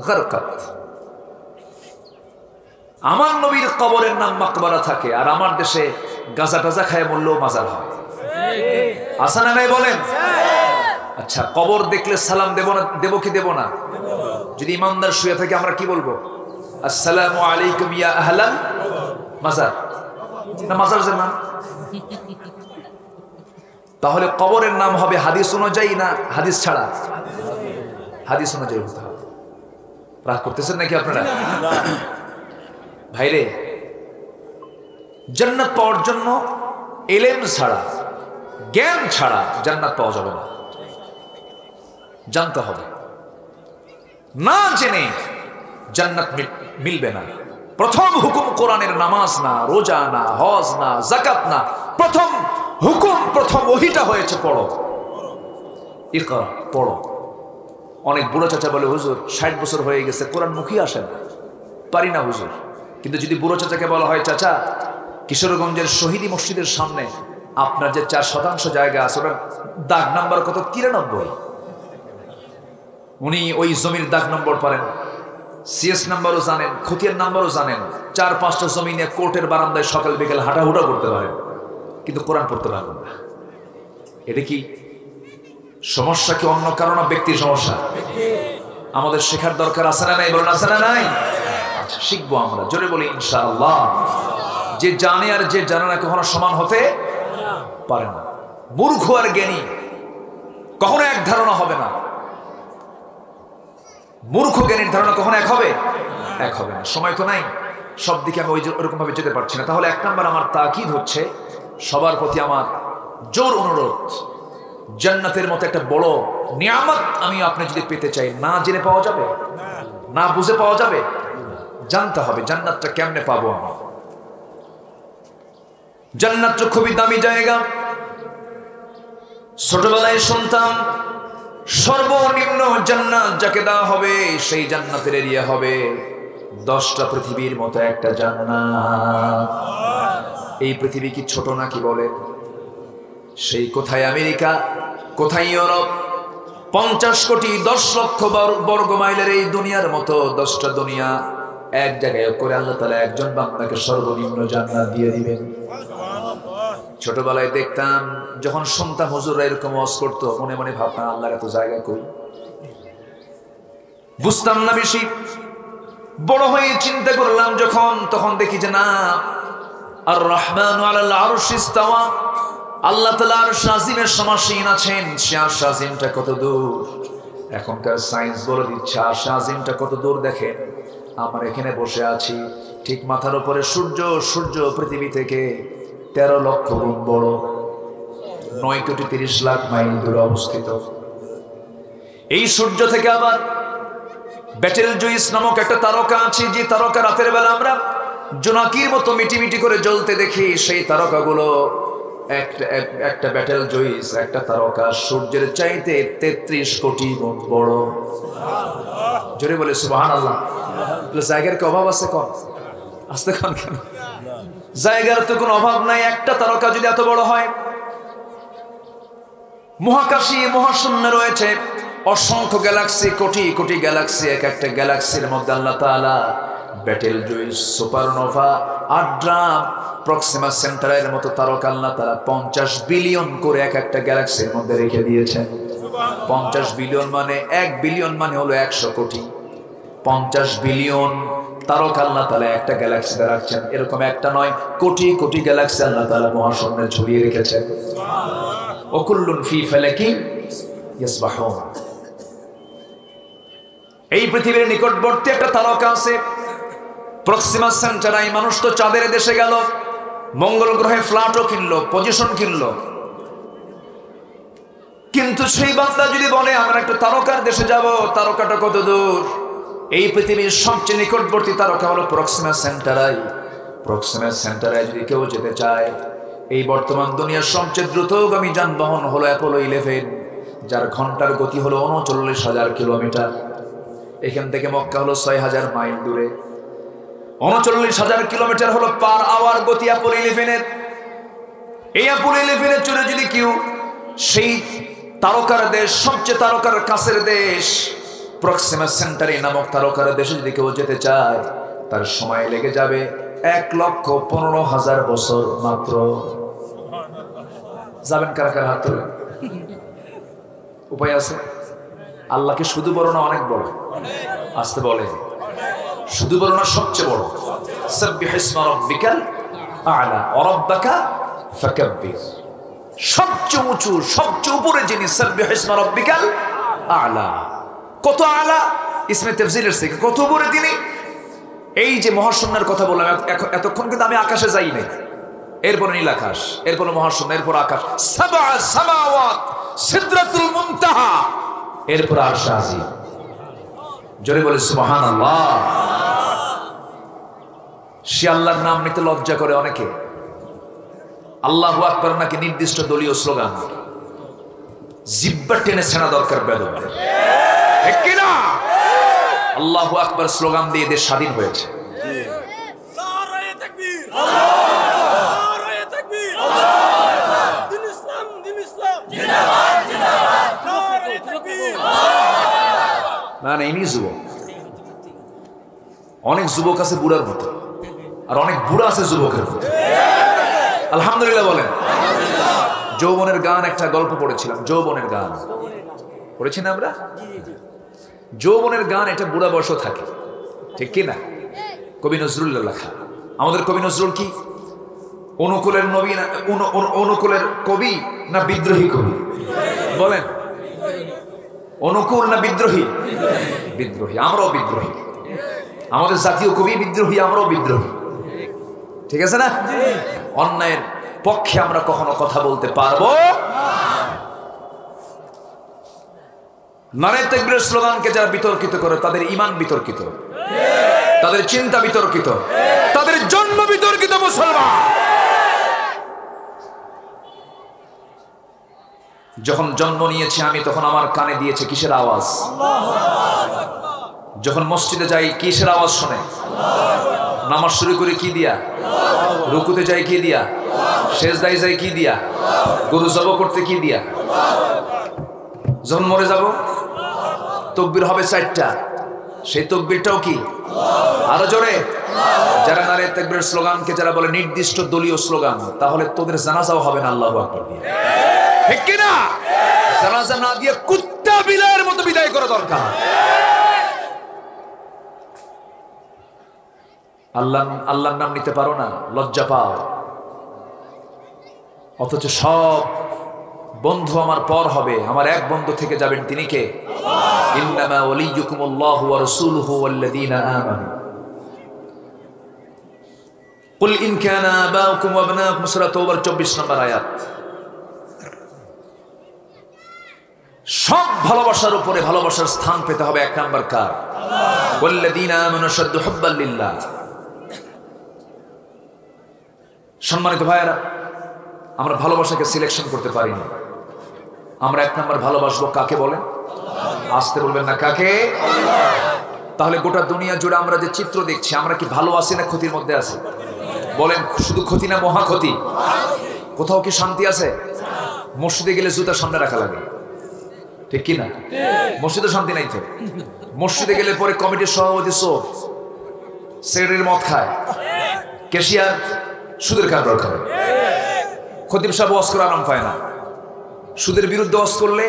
গারকাত। আমার নবীর কবরের নাম মাকবারা থাকে, আর আমার দেশে গাজা টাজা খায় মরলেও মাজার হয়। আসা না নাই বলেন? আচ্ছা, কবর দেখলে সালাম দেব না, দেব কি দেব না? যদি ইমানদার শুয়ে থাকে আমরা কি বলবো? আসসালামু আলাইকুম ইয়া আহলাল মাজার, না মাজার যে নাম? তাহলে কবরের নাম হবে হাদিস অনুযায়ী না হাদিস ছাড়া? হাদিস অনুযায়ী হতে হবে। রাগ করতেছেন নাকি আপনারা? ভাইরে, জান্নাত পাওয়ার জন্য ইলম ছাড়া, জ্ঞান ছাড়া জান্নাত পাওয়া যাবে না। জানতে হবে, না জেনে জান্নাত মিলবে না। প্রথম হুকুম কোরআনের নামাজ না, রোজা না, হজ না, যাকাত না। প্রথম হুকুম, প্রথম ওহীটা হয়েছে পড়ো, ইকরা, পড়ো। অনেক বুড়ো চাচা বলে হুজুর 60 বছর হয়ে গেছে কোরআন মুখে আসে না, পারি না হুজুর। কিন্তু যদি বুড়ো চাচাকে বলা হয় চাচা কিশোরগঞ্জের শহীদি মসজিদের সামনে আপনার যে 4% জায়গা আছে ওটার দাগ নাম্বার কত? 93। উনি ওই জমির দাগ নম্বর পারেন, সিএস নাম্বারও জানেন, খতিয়ান নাম্বারও জানেন। 4-5টা জমিনে কোর্টের বারান্দায় সকাল বিকেল হাঁটাহুটা করতে পারেন, কিন্তু কোরআন পড়তে পারবেন না। এটা কি সমস্যা? কি অন্য কারণ? ব্যক্তির সমস্যা? আমাদের শেখার দরকার আছে না নাই? বলেন আছে না নাই? আচ্ছা, শিখবো আমরা, জোরে বলি ইনশাআল্লাহ। যে জানে আর যে জানে না কখনো সমান হতে পারে না। মূর্খ আর জ্ঞানী কখনো এক ধারণা হবে না। মূর্খ জ্ঞানীর ধারণা কখনো এক হবে? এক হবে না। সময় তো নাই, সব দিকে আমি ওরকম ভাবে যেতে পারছি না। তাহলে 1 নাম্বার আমার তাকিদ হচ্ছে, সবার প্রতি আমার জোর অনুরোধ, জান্নাতের মতো একটা বড় নিয়ামত আমি আপনি যদি পেতে চাই, না জেনে পাওয়া যাবে, না বুঝে পাওয়া যাবে। জানতে হবে জান্নাতটা কেমনে পাবো আমি। জান্নাতটা খুবই দামি জায়গা। ছোটবেলায় শুনতাম সর্বনিম্ন জান্নাত যাকে দেওয়া হবে সেই জান্নাতের এরিয়া হবে 10টা পৃথিবীর মতো একটা জান্নাত। এই পৃথিবী কি ছোট নাকি বলেন? সেই কোথায় আমেরিকা, কোথায় ইউরোপ, 50 কোটি 10 লক্ষ বর্গ মাইলের এই দুনিয়ার মতো 10টা দুনিয়া এক জায়গায় করে আল্লাহ তাআলা একজন বান্দাকে সর্বনিম্ন জান্নাত দিয়ে দিবেন। ছোটবেলায় দেখতাম, যখন শুনতাম হুজুররা এরকম ওয়াজ করতো, মনে মনে ভাবতাম আল্লাহর এত জায়গা কই, বুঝতাম না বেশি। বড় হয়ে চিন্তা করলাম যখন, তখন দেখি যে না, আর রহমান আলাল আরশি ইস্তাওয়া, আল্লাহ তাআলা আরশ আজিমের সমাসীন আছেন। সে আরশ আজিমটা কত দূর, এখনকার সায়েন্স বলে দিচ্ছে আরশ আজিমটা কত দূর। দেখেন আমরা এখানে বসে আছি, ঠিক মাথার উপরে সূর্য, সূর্য পৃথিবী থেকে 13 লক্ষ গুণ বড়, 9,30,00,000 মাইল দূরে অবস্থিত। এই সূর্য থেকে আবার ব্যাটেল জুইস নামক একটা তারকা আছে, যে তারকা রাতের বেলা আমরা জোনাকির মতো মিটিমিটি করে জ্বলতে দেখি। সেই তারকাগুলো একটা ব্যাটেল জুইস, একটা তারকা সূর্যের চাইতে 33 কোটি গুণ বড়। জোরে বলে সুবহানাল্লাহ। জায়গার কি অভাব আছে? কম আসতে কন কেন? জায়গার তো কোনো অভাব নাই। একটা তারকা যদি এত বড় হয়, মহাকাশে মহাশূন্য রয়েছে অসংখ্য গ্যালাক্সি, কোটি কোটি গ্যালাক্সি। এক একটা গ্যালাক্সির মধ্যে আল্লাহ তাআলা ব্যাটেল জুইস, সুপারনোভা, আড্রাম, প্রক্সিমা সেন্টারের মতো তারকা আল্লাহ তাআলা 50 বিলিয়ন করে এক একটা গ্যালাক্সির মধ্যে রেখে দিয়েছেন। 50 বিলিয়ন মানে 1 বিলিয়ন মানে হলো 100 কোটি। 50 বিলিয়ন তারকা আল্লাহ তাআলা একটা গ্যালাক্সিতে রাখছেন। এরকম একটা নয়, কোটি কোটি গ্যালাক্সি আল্লাহ তাআলা মহাশূন্যে ঝুলিয়ে রেখেছেন। ওয়াকুল্লুন ফি ফালাকিন ইয়াসবাহুন। এই পৃথিবীর নিকটবর্তী একটা তারকা আছে প্রক্সিমা সেন্টারাই। মানুষ তো চাঁদের দেশে গেল, মঙ্গল গ্রহে ফ্ল্যাটও কিনলো, পজিশন কিনলো, কিন্তু সেই বান্দা যদি বলে আমরা একটা তারকার দেশে যাব, তারকাটা কত দূর? এই পৃথিবীর সবচেয়ে নিকটবর্তী তারকা হলো প্রক্সিমা সেন্টারাই। প্রক্সিমা সেন্টারাই যদি কেউ যেতে চায়, এই বর্তমান দুনিয়ার সবচেয়ে দ্রুতগামী যানবাহন হলো অ্যাপোলো 11, যার ঘন্টার গতি হলো 39,000 কিলোমিটার। এখান থেকে মক্কা হলো 6,000 মাইল দূরে। 39,000 কিলোমিটার হলো পার আওয়ার গতি অ্যাপোলো 11-এর। এই অ্যাপোলো 11-এ চড়ে যদি কেউ সেই তারকার দেশ, সবচেয়ে তারকার কাছের দেশ প্রক্সিমা সেন্টারি নামক তারকার দেশে যদি কেউ যেতে চায়, তার সময় লেগে যাবে 1,15,000 বছর মাত্র। যাবেন কারা কারা? হাত তোলেন। উপায় আছে? আল্লাহকে শুধু বড় না অনেক বড়? আসতে বলে শুধু বড় না সবচেয়ে বড়? সাব্বিহ ইসমা রাব্বিকাল আ'লা ওয়া রাব্বাকা ফাকাব্বির। সবচেয়ে উঁচু, সবচেয়ে উপরে যিনি, সাব্বিহ ইসমা রাব্বিকাল আ'লা। কত আলা? ইসমে তাফসীরের থেকে কত উপরে তিনি। এই যে মহাশূন্যের কথা বললাম, এতক্ষণ কিন্তু আমি আকাশে যাই নাই। এরপর নীল আকাশ, এরপর মহাশূন্য, এরপর আকাশ, সাবআ সামাওয়াত, সিদরাতুল মুনতাহা, এরপর আরশ আজিম। জোরে বলে সুবহানাল্লাহ। সে আল্লাহর নাম নিতে লজ্জা করে অনেকে। আল্লাহু আকবার নাকি নির্দিষ্ট দলীয় স্লোগান, জিহ্বা টেনে ছেঁড়া দরকার বেদবের। ঠিক কি না? আল্লাহু আকবার স্লোগান দিয়ে দেশ স্বাধীন হয়েছে। নারায়ে তাকবীর, নারায়ে তাকবীর, দিন ইসলাম, দিন ইসলাম, জিন্দাবাদ, জিন্দাবাদ, নারায়ে তাকবীর। মানে ইনি যুবক, অনেক যুবক আছে বুড়ার মতো, আর অনেক বুড়া আছে যুবকের মতো। আলহামদুলিল্লাহ বলেন। যৌবনের গান, একটা গল্প পড়েছিলাম, যৌবনের গান পড়েছি না আমরা? যৌবনের গান এটা বুড়া বয়সও থাকে, ঠিক কি না? কবি নজরুল লেখা। আমাদের কবি নজরুল কি অনুকূলের নবী না, অনুকূলের কবি না বিদ্রোহী কবি? বলেন, অনুকূল না বিদ্রোহী? বিদ্রোহী। আমরাও বিদ্রোহী। আমাদের জাতীয় কবি বিদ্রোহী, আমরাও বিদ্রোহী। ঠিক আছে না? অন্যায়ের পক্ষে আমরা কখনো কথা বলতে পারবো নারে তাকবীরের স্লোগানকে যারা বিতর্কিত করে, তাদের ঈমান বিতর্কিত, তাদের চিন্তা বিতর্কিত, তাদের জন্ম বিতর্কিত। মুসলমান যখন জন্ম নিয়েছি আমি, তখন আমার কানে দিয়েছে কিসের আওয়াজ? যখন মসজিদে যাই কিসের আওয়াজ শুনে? নামাজ শুরু করে কি দিয়া? রুকুতে যাই কি দিয়া? সেজদায় যাই কি দিয়া? গরু জবাই করতে কি দিয়া? যখন মরে যাব তাকবীর হবে 4টা, সেই তাকবীরটাও কি? আরো জোরে। যারা নারে তাকবীরের স্লোগানকে যারা বলে নির্দিষ্ট দলীয় স্লোগান, তাহলে তোদের জানাজাও হবে না আল্লাহু আকবার দিয়ে। ঠিক কি না? জানাজা না দিয়ে কুত্তা বিলাইয়ের মতো বিদায় করা দরকার। আল্লাহর নাম নিতে পারো না, লজ্জা পাও। অথচ সব বন্ধু আমার পর হবে, আমার এক বন্ধু থেকে যাবেন, তিনি কে? ইন্নামা ওয়ালিয়ুকুমুল্লাহু ওয়া রাসূলুহু ওয়াল্লাযীনা আমানু কুল ইন কানা আবাউকুম ওয়া আবনাউকুম, সূরা তাওবার 24 নম্বর আয়াত। সব ভালোবাসার উপরে ভালোবাসার স্থান পেতে হবে এক নাম্বার কার? ওয়াল্লাযীনা আমানু আশাদ্দু হুব্বান লিল্লাহ। সম্মানিত ভাইয়েরা, আমরা ভালোবাসাকে সিলেকশন করতে পারি না। আমরা এক নাম্বার ভালোবাসবো কাকে বলেন? আসতে বলবেন না, কাকে? তাহলে গোটা দুনিয়া জুড়ে আমরা যে চিত্র দেখছি, আমরা কি ভালো আছি না ক্ষতির মধ্যে আছি? বলেন, শুধু ক্ষতি না মহা ক্ষতি? কোথাও কি শান্তি আছে? মসজিদে গেলে জুতা সামনে রাখা লাগে, ঠিক কি না? মসজিদে শান্তি নাই তো। মসজিদে গেলে পরে কমিটির সভাপতি চোর, সেক্রেটারি মদ খায়, ক্যাশিয়ার সুদের কারবার করে, খতিব সাহেব ওয়াজ করে আরাম পায় না। সুদের বিরুদ্ধে ওয়াজ করলে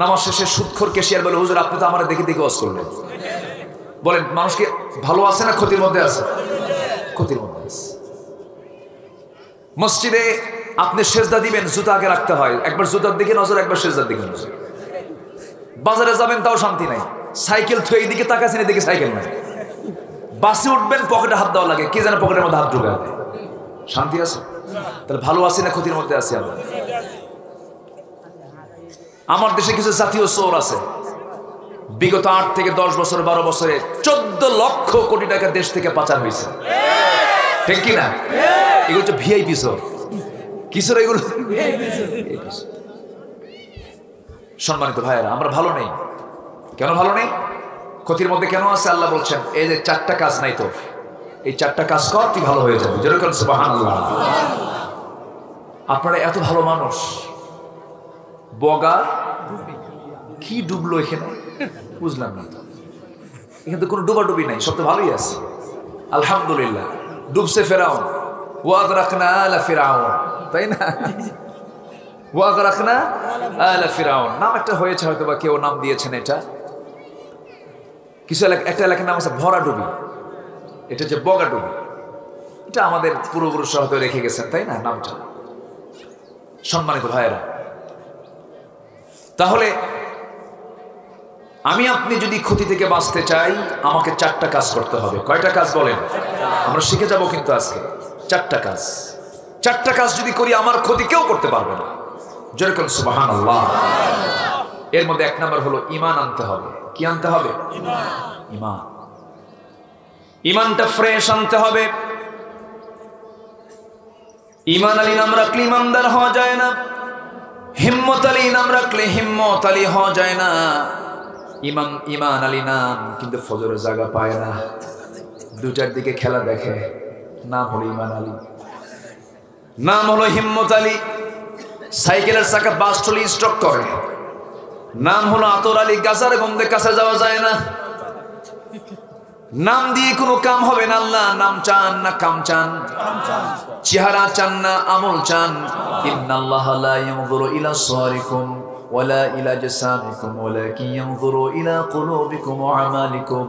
নামাজ শেষে সুদখোর ক্যাশিয়ার বলে, হুজুর আপনি তো আমার দেখে দেখে ওয়াজ করলেন। বলেন, মানুষকে ভালো আছে না ক্ষতির মধ্যে আছে? ক্ষতির মধ্যে আছে। মসজিদে আপনি সেজদা দিবেন, জুতা আগে রাখতে হয়, একবার জুতার দিকে নজর, একবার সেজদার দিকে নজর। বাজারে যাবেন, তাও শান্তি নাই, সাইকেল থুয়ে এইদিকে তাকাচ্ছেন, এদিকে সাইকেল নাই। বাসে উঠবেন, পকেটে হাত দেওয়া লাগে, কে যেন পকেটের মধ্যে হাত ঢুকে। শান্তি আছে? তাহলে ভালো আছি না ক্ষতির মধ্যে আছি আমরা? আমার দেশে কিছু জাতীয় চোর আছে, বিগত 8 থেকে 10 বছর 12 বছরে 14 লক্ষ কোটি টাকা দেশ থেকে পাচার হয়েছে, ঠিক কিনা? এগুলো হচ্ছে ভিআইপি চোর। কিশোর এগুলো সম্মানিত ভাইয়েরা, আমরা ভালো নেই। কেন ভালো নেই? ক্ষতির মধ্যে কেন আছে? আল্লাহ বলছেন, এই যে 4টা কাজ নাই তো, এই 4টা কাজ কর, তুই ভালো হয়ে যাবে। যেরকম সুবহানাল্লাহ। আপনারা এত ভালো মানুষ, বগা কি ডুবলো এখানে বুঝলাম না তো। এখানে তো কোনো ডুবাডুবি নাই, সব তো ভালোই আছে আলহামদুলিল্লাহ। ডুবছে ফেরাউন, ওয়াগরাকনা আলা ফিরাউন, তাই না? ওয়াগরাকনা আলা ফিরাউন নাম একটা হয়েছে, হয়তো বা কেউ নাম দিয়েছেন এটা। কিছু একটা এলাকার নাম আছে ভরা ডুবি, এটা যে বগা ডুবি, এটা আমাদের পূর্বপুরুষরা হয়তো রেখে গেছেন, তাই না নামটা। সম্মানিত ভাইয়েরা, তাহলে আমি আপনি যদি ক্ষতি থেকে বাঁচতে চাই, আমাকে 4টা কাজ করতে হবে। কয়টা কাজ বলেন? আমরা শিখে যাব কিন্তু আজকে 4টা কাজ। 4টা কাজ যদি করি, আমার ক্ষতি কেউ করতে পারবে না। যেরকম সুবহানাল্লাহ। এর মধ্যে 1 নাম্বার হলো ঈমান আনতে হবে। কি আনতে হবে? ঈমান। ঈমানটা ফ্রেশ আনতে হবে। ঈমান আলী নাম রাখলে ঈমানদার হওয়া যায় না, হিম্মত আলী নাম রাখলে হিম্মত আলী হওয়া যায় না। ঈমান আলী নাম কিন্তু ফজরের জায়গা পায় না, 2টার দিকে খেলা দেখে। নাম হলো ঈমান আলী, নাম হলো হিম্মত আলী। সাইকেলের চাকা বাস চলে স্টক করে। নাম হলো আতর আলী, গাজার গন্ধে কাছে যাওয়া যায় না। নাম দিয়ে কোনো কাম হবে না। আল্লাহ নাম চান না কাম চান? চেহারা চান না আমল চান? ইন্নাল্লাহা লা ইয়ানজুরু ইলা সাওয়ারিকুম ওয়ালা ইলা জাসামিকুম ওয়ালাকিন ইয়ানজুরু ইলা কুলুবিকুম ওয়া আমালিকুম।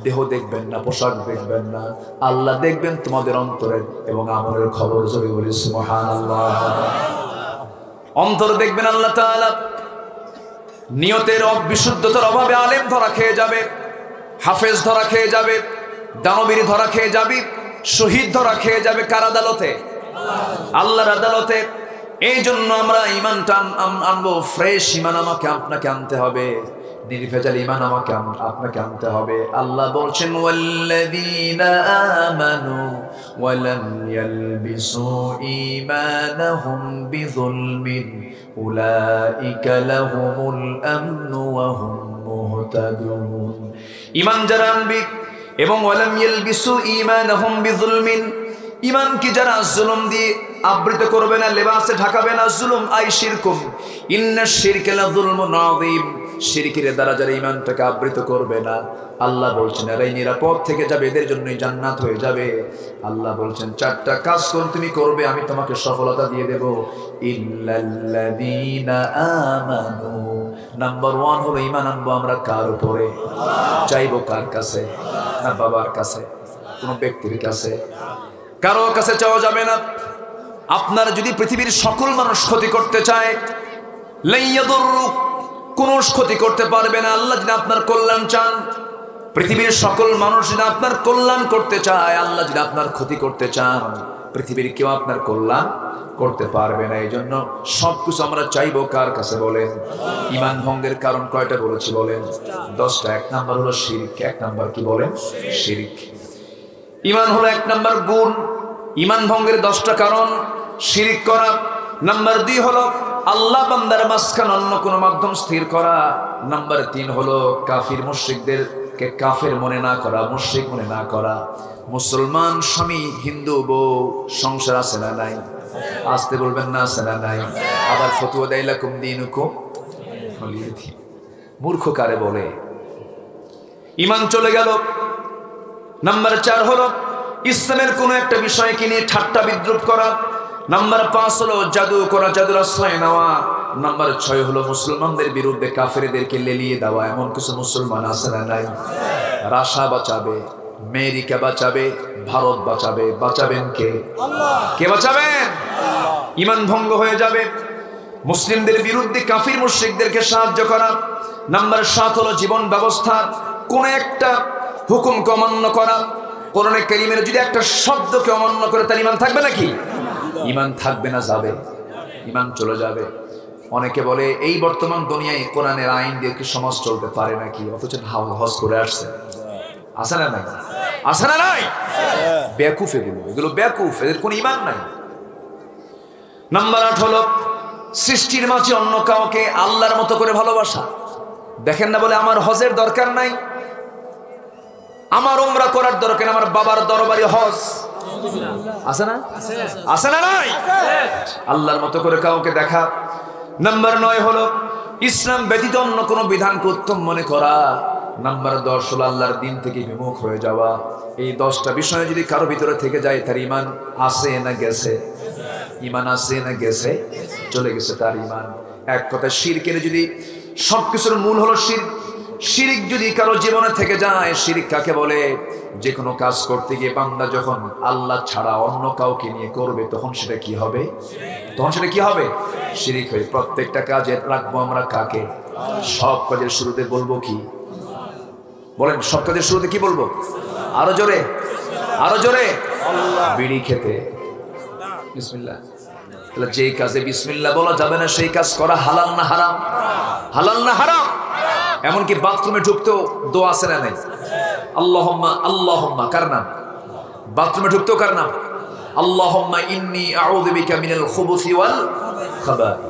দেহ দেখবেন না, পোশাক দেখবেন না, আল্লাহ দেখবেন তোমাদের অন্তরের এবং আমলের খবর। জোরে বলি সুবহানাল্লাহ। অন্তর দেখবেন আল্লাহ তাআলা। নিয়তের বিশুদ্ধতার অভাবে আলেম ধরা খেয়ে যাবে, হাফেজ ধরা খেয়ে যাবে, দানবীর ধরা খেয়ে যাবে, শহীদ ধরা খেয়ে যাবে। কার আদালতে? আল্লাহর আদালতে। এই জন্য আমরা ঈমানটা আনবো, ফ্রেশ ঈমান আমাকে আপনাকে আনতে হবে, নির্ভেজাল ঈমান আমাকে আপনাকে আনতে হবে। আল্লাহ বলছেন, ওয়াল্লাযীনা আমানু ওয়া লাম ইয়ালবিসু ঈমানাহুম বিযুলমিন উলাইকা লাহুমুল আমনু ওয়া হুম মুহতাদুন। ঈমান যারা আনবে এবং ওয়া লাম ইয়ালবিসু ঈমানাহুম বিযুলমিন, ঈমানকে যারা জুলুম দিয়ে আবৃত করবে না, লেবাসে ঢাকাবে না, জুলুম আই শিরকুম ইন্নাশ শিরকা লাযুলমুন আযীম। শিরকের দ্বারা যারা ঈমানটাকে আবৃত করবে না, আল্লাহ বলছেন এরাই নিরাপদ থেকে যাবে, এদের জন্যই জান্নাত হয়ে যাবে। আল্লাহ বলছেন 4টা কাজ তুমি করবে, আমি তোমাকে সফলতা দিয়ে দেব। ইল্লাল্লাযীনা আমানু। নাম্বার 1 হলো ঈমান আনবো আমরা কার উপরে? চাইবো কার কাছে? না বাবার কাছে, কোনো ব্যক্তির কাছে, কারো কাছে চাওয়া যাবে না। আপনার যদি পৃথিবীর সকল মানুষ ক্ষতি করতে চায়, লাইয়াদুররুক, কোনো ক্ষতি করতে পারবে না। আল্লাহ যদি আপনার কল্যাণ চান, পৃথিবীর সকল মানুষ যদি আপনার কল্যাণ করতে চায়, আল্লাহ যদি আপনার ক্ষতি করতে চান, পৃথিবীর কেউ আপনার কল্যাণ করতে পারবে না। এই জন্য সবকিছু আমরা চাইবো কার কাছে বলেন? ঈমান ভঙ্গের কারণ কয়টা বলেছি বলেন? 10টা। 1 নাম্বার হলো শিরক। 1 নাম্বার কি বলেন? শিরক। ঈমান হলো 1 নাম্বার গুণ। ঈমান ভঙ্গের 10টা কারণ শিরক করা। নাম্বার 2 হলো আল্লাহ বান্দার মাঝখানে অন্য কোনো মাধ্যম স্থির করা। নাম্বার 3 হলো কাফির মুশরিকদেরকে কাফের মনে না করা, মুশরিক মনে না করা। মুসলমান স্বামী, হিন্দু বউ, সংসার আছে না নাই? আসতে বলবেন না, আছে না নাই? আবার ফতুয়া দেয় লাকুম দীনুকুম ওয়ালিয়া দীন। মূর্খ কারে বলে? ঈমান চলে গেল। নাম্বার 4 হলো ইসলামের কোনো একটা বিষয়কে নিয়ে ঠাট্টা বিদ্রুপ করা। নাম্বার 5 হলো জাদু করা, জাদুর আশ্রয় নেওয়া। নাম্বার 6 হলো মুসলমানদের বিরুদ্ধে কাফেরদেরকে লেলিয়ে দেওয়া। এমন কিছু মুসলমান আছে না নাই? রাশা বাঁচাবে, আমেরিকা বাঁচাবে, ভারত বাঁচাবে। বাঁচাবেন কে? আল্লাহ। কে বাঁচাবেন? ঈমান ভঙ্গ হয়ে যাবে। মুসলিমদের বিরুদ্ধে কাফির মুশরিকদেরকে সাহায্য করা। নাম্বার 7 হলো জীবন ব্যবস্থা কোন একটা হুকুমকে অমান্য করা। কোরআনে কারীমের যদি একটা শব্দকে অমান্য করে তার ঈমান থাকবে নাকি? ঈমান থাকবে না, যাবে, ঈমান চলে যাবে। অনেকে বলে এই বর্তমান দুনিয়ায় কোরআনের আইন দিয়ে কি সমাজ চলতে পারে নাকি? অথচ হজ করে আসছে। আছে না নাই? আছে না নাই? বেকুফ এগুলো বেকুফ, এদের কোনো ঈমান নাই। নাম্বার 8 হলো সৃষ্টির মাঝে অন্য কাউকে আল্লাহর মতো করে ভালোবাসা। দেখেন না বলে আমার হজের দরকার নাই, আমার উমরা করার দরকার, আমার বাবার দরবারে হজ। আছে না? আছে না নাই? আল্লাহর মতো করে কাউকে দেখা। নাম্বার 9 হলো ইসলাম ব্যতীত অন্য কোনো বিধানকে উত্তম মনে করা। নাম্বার 10 হলো আল্লাহর দিন থেকে বিমুখ হয়ে যাওয়া। এই 10টা বিষয় যদি কারো ভিতরে থেকে যায়, তার ঈমান আছে না গেছে? ঈমান আছে না গেছে? চলে গেছে তার ঈমান। এক কথা শিরকের যদি সবকিছুর মূল হলো শিরক। শিরক যদি কারো জীবনে থেকে যায়, শিরক কাকে বলে? যে কোনো কাজ করতে গিয়ে বান্দা যখন আল্লাহ ছাড়া অন্য কাউকে নিয়ে করবে, তখন সেটা কি হবে? তখন সেটা কি হবে? শিরক হয়ে। প্রত্যেকটা কাজে রাখবো আমরা কাকে? সব কাজের শুরুতে বলবো কি? বলেন, সব কাজের শুরুতে কি বলবো? আরো জোরে, আরো জোরে। বিড়ি খেতে বিসমিল্লাহ। তাহলে যে কাজে বিসমিল্লাহ বলা যাবে না, সেই কাজ করা হালাল না হারাম? হালাল না হারাম? এমনকি বাথরুমে ঢুকতেও দোয়া আছে না নাই? আল্লাহুম্মা, আল্লাহুম্মা কার নাম? বাথরুমে ঢুকতেও কার নাম? আল্লাহুম্মা ইন্নী আউযু বিকা মিনাল খুবুসি ওয়াল খাবাইথ।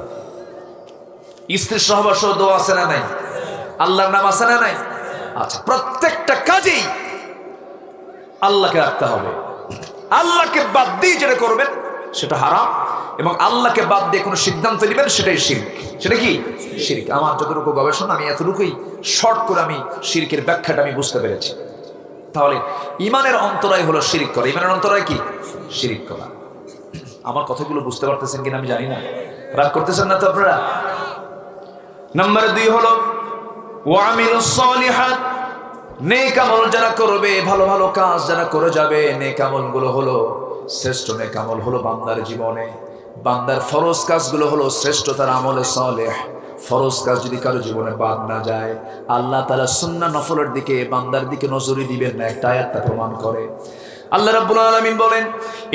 স্ত্রীর সহবাস দোয়া আছে না নাই? আল্লাহর নাম আছে না নাই? আচ্ছা, প্রত্যেকটা কাজেই আল্লাহকে রাখতে হবে। আল্লাহকে বাদ দিয়ে যেটা করবেন সেটা হারাম, এবং আল্লাহকে বাদ দিয়ে কোনো সিদ্ধান্ত নেবেন সেটাই শিরক। সেটা কি? শিরক। আমার যতটুকু গবেষণা, আমি এতটুকুই শর্ট করে আমি শিরকের ব্যাখ্যাটা আমি বুঝতে পেরেছি। তাহলে ঈমানের অন্তরায় হলো শিরক করা। ঈমানের অন্তরায় কি? শিরক করা। আমার কথাগুলো বুঝতে পারতেছেন কিনা আমি জানি না, রাগ করতেছেন না তো আপনারা? নাম্বার 2 হলো ওয়ামিলুস সালিহাত। নেক আমল যারা করবে, ভালো ভালো কাজ যারা করে যাবে, নেক আমলগুলো হলো শ্রেষ্ঠ। নেক আমল হলো বান্দার জীবনে, বান্দার ফরজ কাজগুলো হলো শ্রেষ্ঠ তার আমলে সালেহ। ফরজ কাজ যদি কারো জীবনে বাদ না যায়, আল্লাহ তাআলা সুন্নাহ নফলের দিকে বান্দার দিকে নজরই দিবেন না। একটা আয়াত প্রমাণ করে। আল্লাহ রাব্বুল আলামিন বলেন,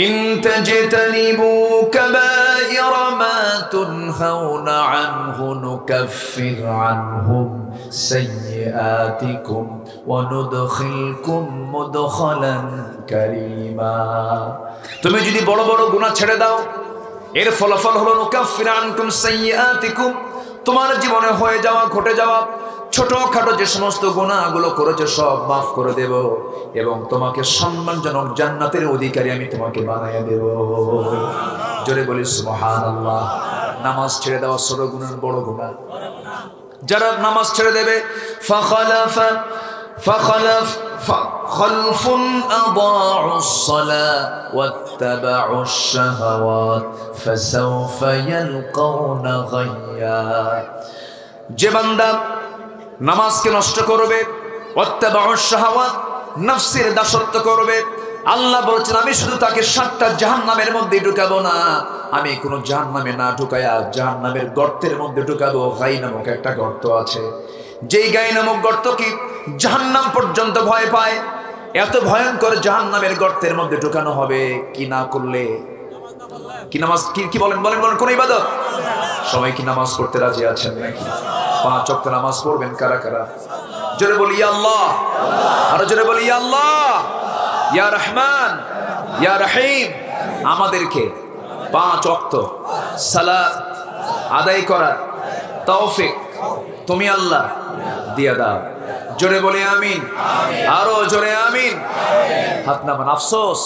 ইন তাজতানিবু কাবাইরা মা তুনহাউনা আনহু নুকাফির আনহুম সাইয়্যাতিকুম ওয়া নুদখিলকুম মুদখালান কারীমা। তুমি যদি বড় বড় গুনাহ ছেড়ে দাও, এর ফলাফল হলো নুকাফির আনকুম সাইয়্যাতিকুম, তোমার জীবনে হয়ে যাওয়া, ঘটে যাওয়া ছোটখাটো যে সমস্ত গুনাহগুলো করেছো সব মাফ করে দেব, এবং তোমাকে সম্মানজনক জান্নাতের অধিকারী আমি তোমাকে বানাইয়া দেব। জোরে বলি সুবহানাল্লাহ। নামাজ ছেড়ে দেওয়া ছোট গুনাহ, বড় গুনাহ। যারা নামাজ ছেড়ে দেবে, খালফুন আদাউস সালাহ ওয়াত্তাবাউশ শাহাওয়াত ফাসাউফা ইয়ালকাউনা গায়্যা। যে বান্দা নামাজকে নষ্ট করবে, ওয়াত্তাবাউশ শাহাওয়াত, নফসের দাসত্ব করবে, আল্লাহ বলছেন আমি শুধু তাকে 7টা জাহান্নামের মধ্যে ঢুকাবো না, আমি কোনো জাহান্নামে না ঢুকায়া জাহান্নামের গর্তের মধ্যে ঢুকাবো। গাই নামক একটা গর্ত আছে, যেই গাই নামক গর্ত কি জাহান্নাম পর্যন্ত ভয় পায়। এত ভয়ঙ্কর জাহান্নামের গর্তের মধ্যে ঢুকানো হবে কি না করলে। কি নামাজ কি বলেন বলেন বলেন, কোন ইবাদত? সবাই কি নামাজ পড়তে রাজি আছেন নাকি? 5 ওয়াক্ত নামাজ পড়বেন কারা কারা? জোরে বলি ইয়া আল্লাহ, আরো জোরে বলি ইয়া আল্লাহ, ইয়া রহমান, ইয়া রহিম। আমাদেরকে 5 ওয়াক্ত সালাত আদায় করার তৌফিক তুমি আল্লাহ দিয়ে দাও। জোরে বলি আমিন, আরো জোরে আমিন। হাত নামান। আফসোস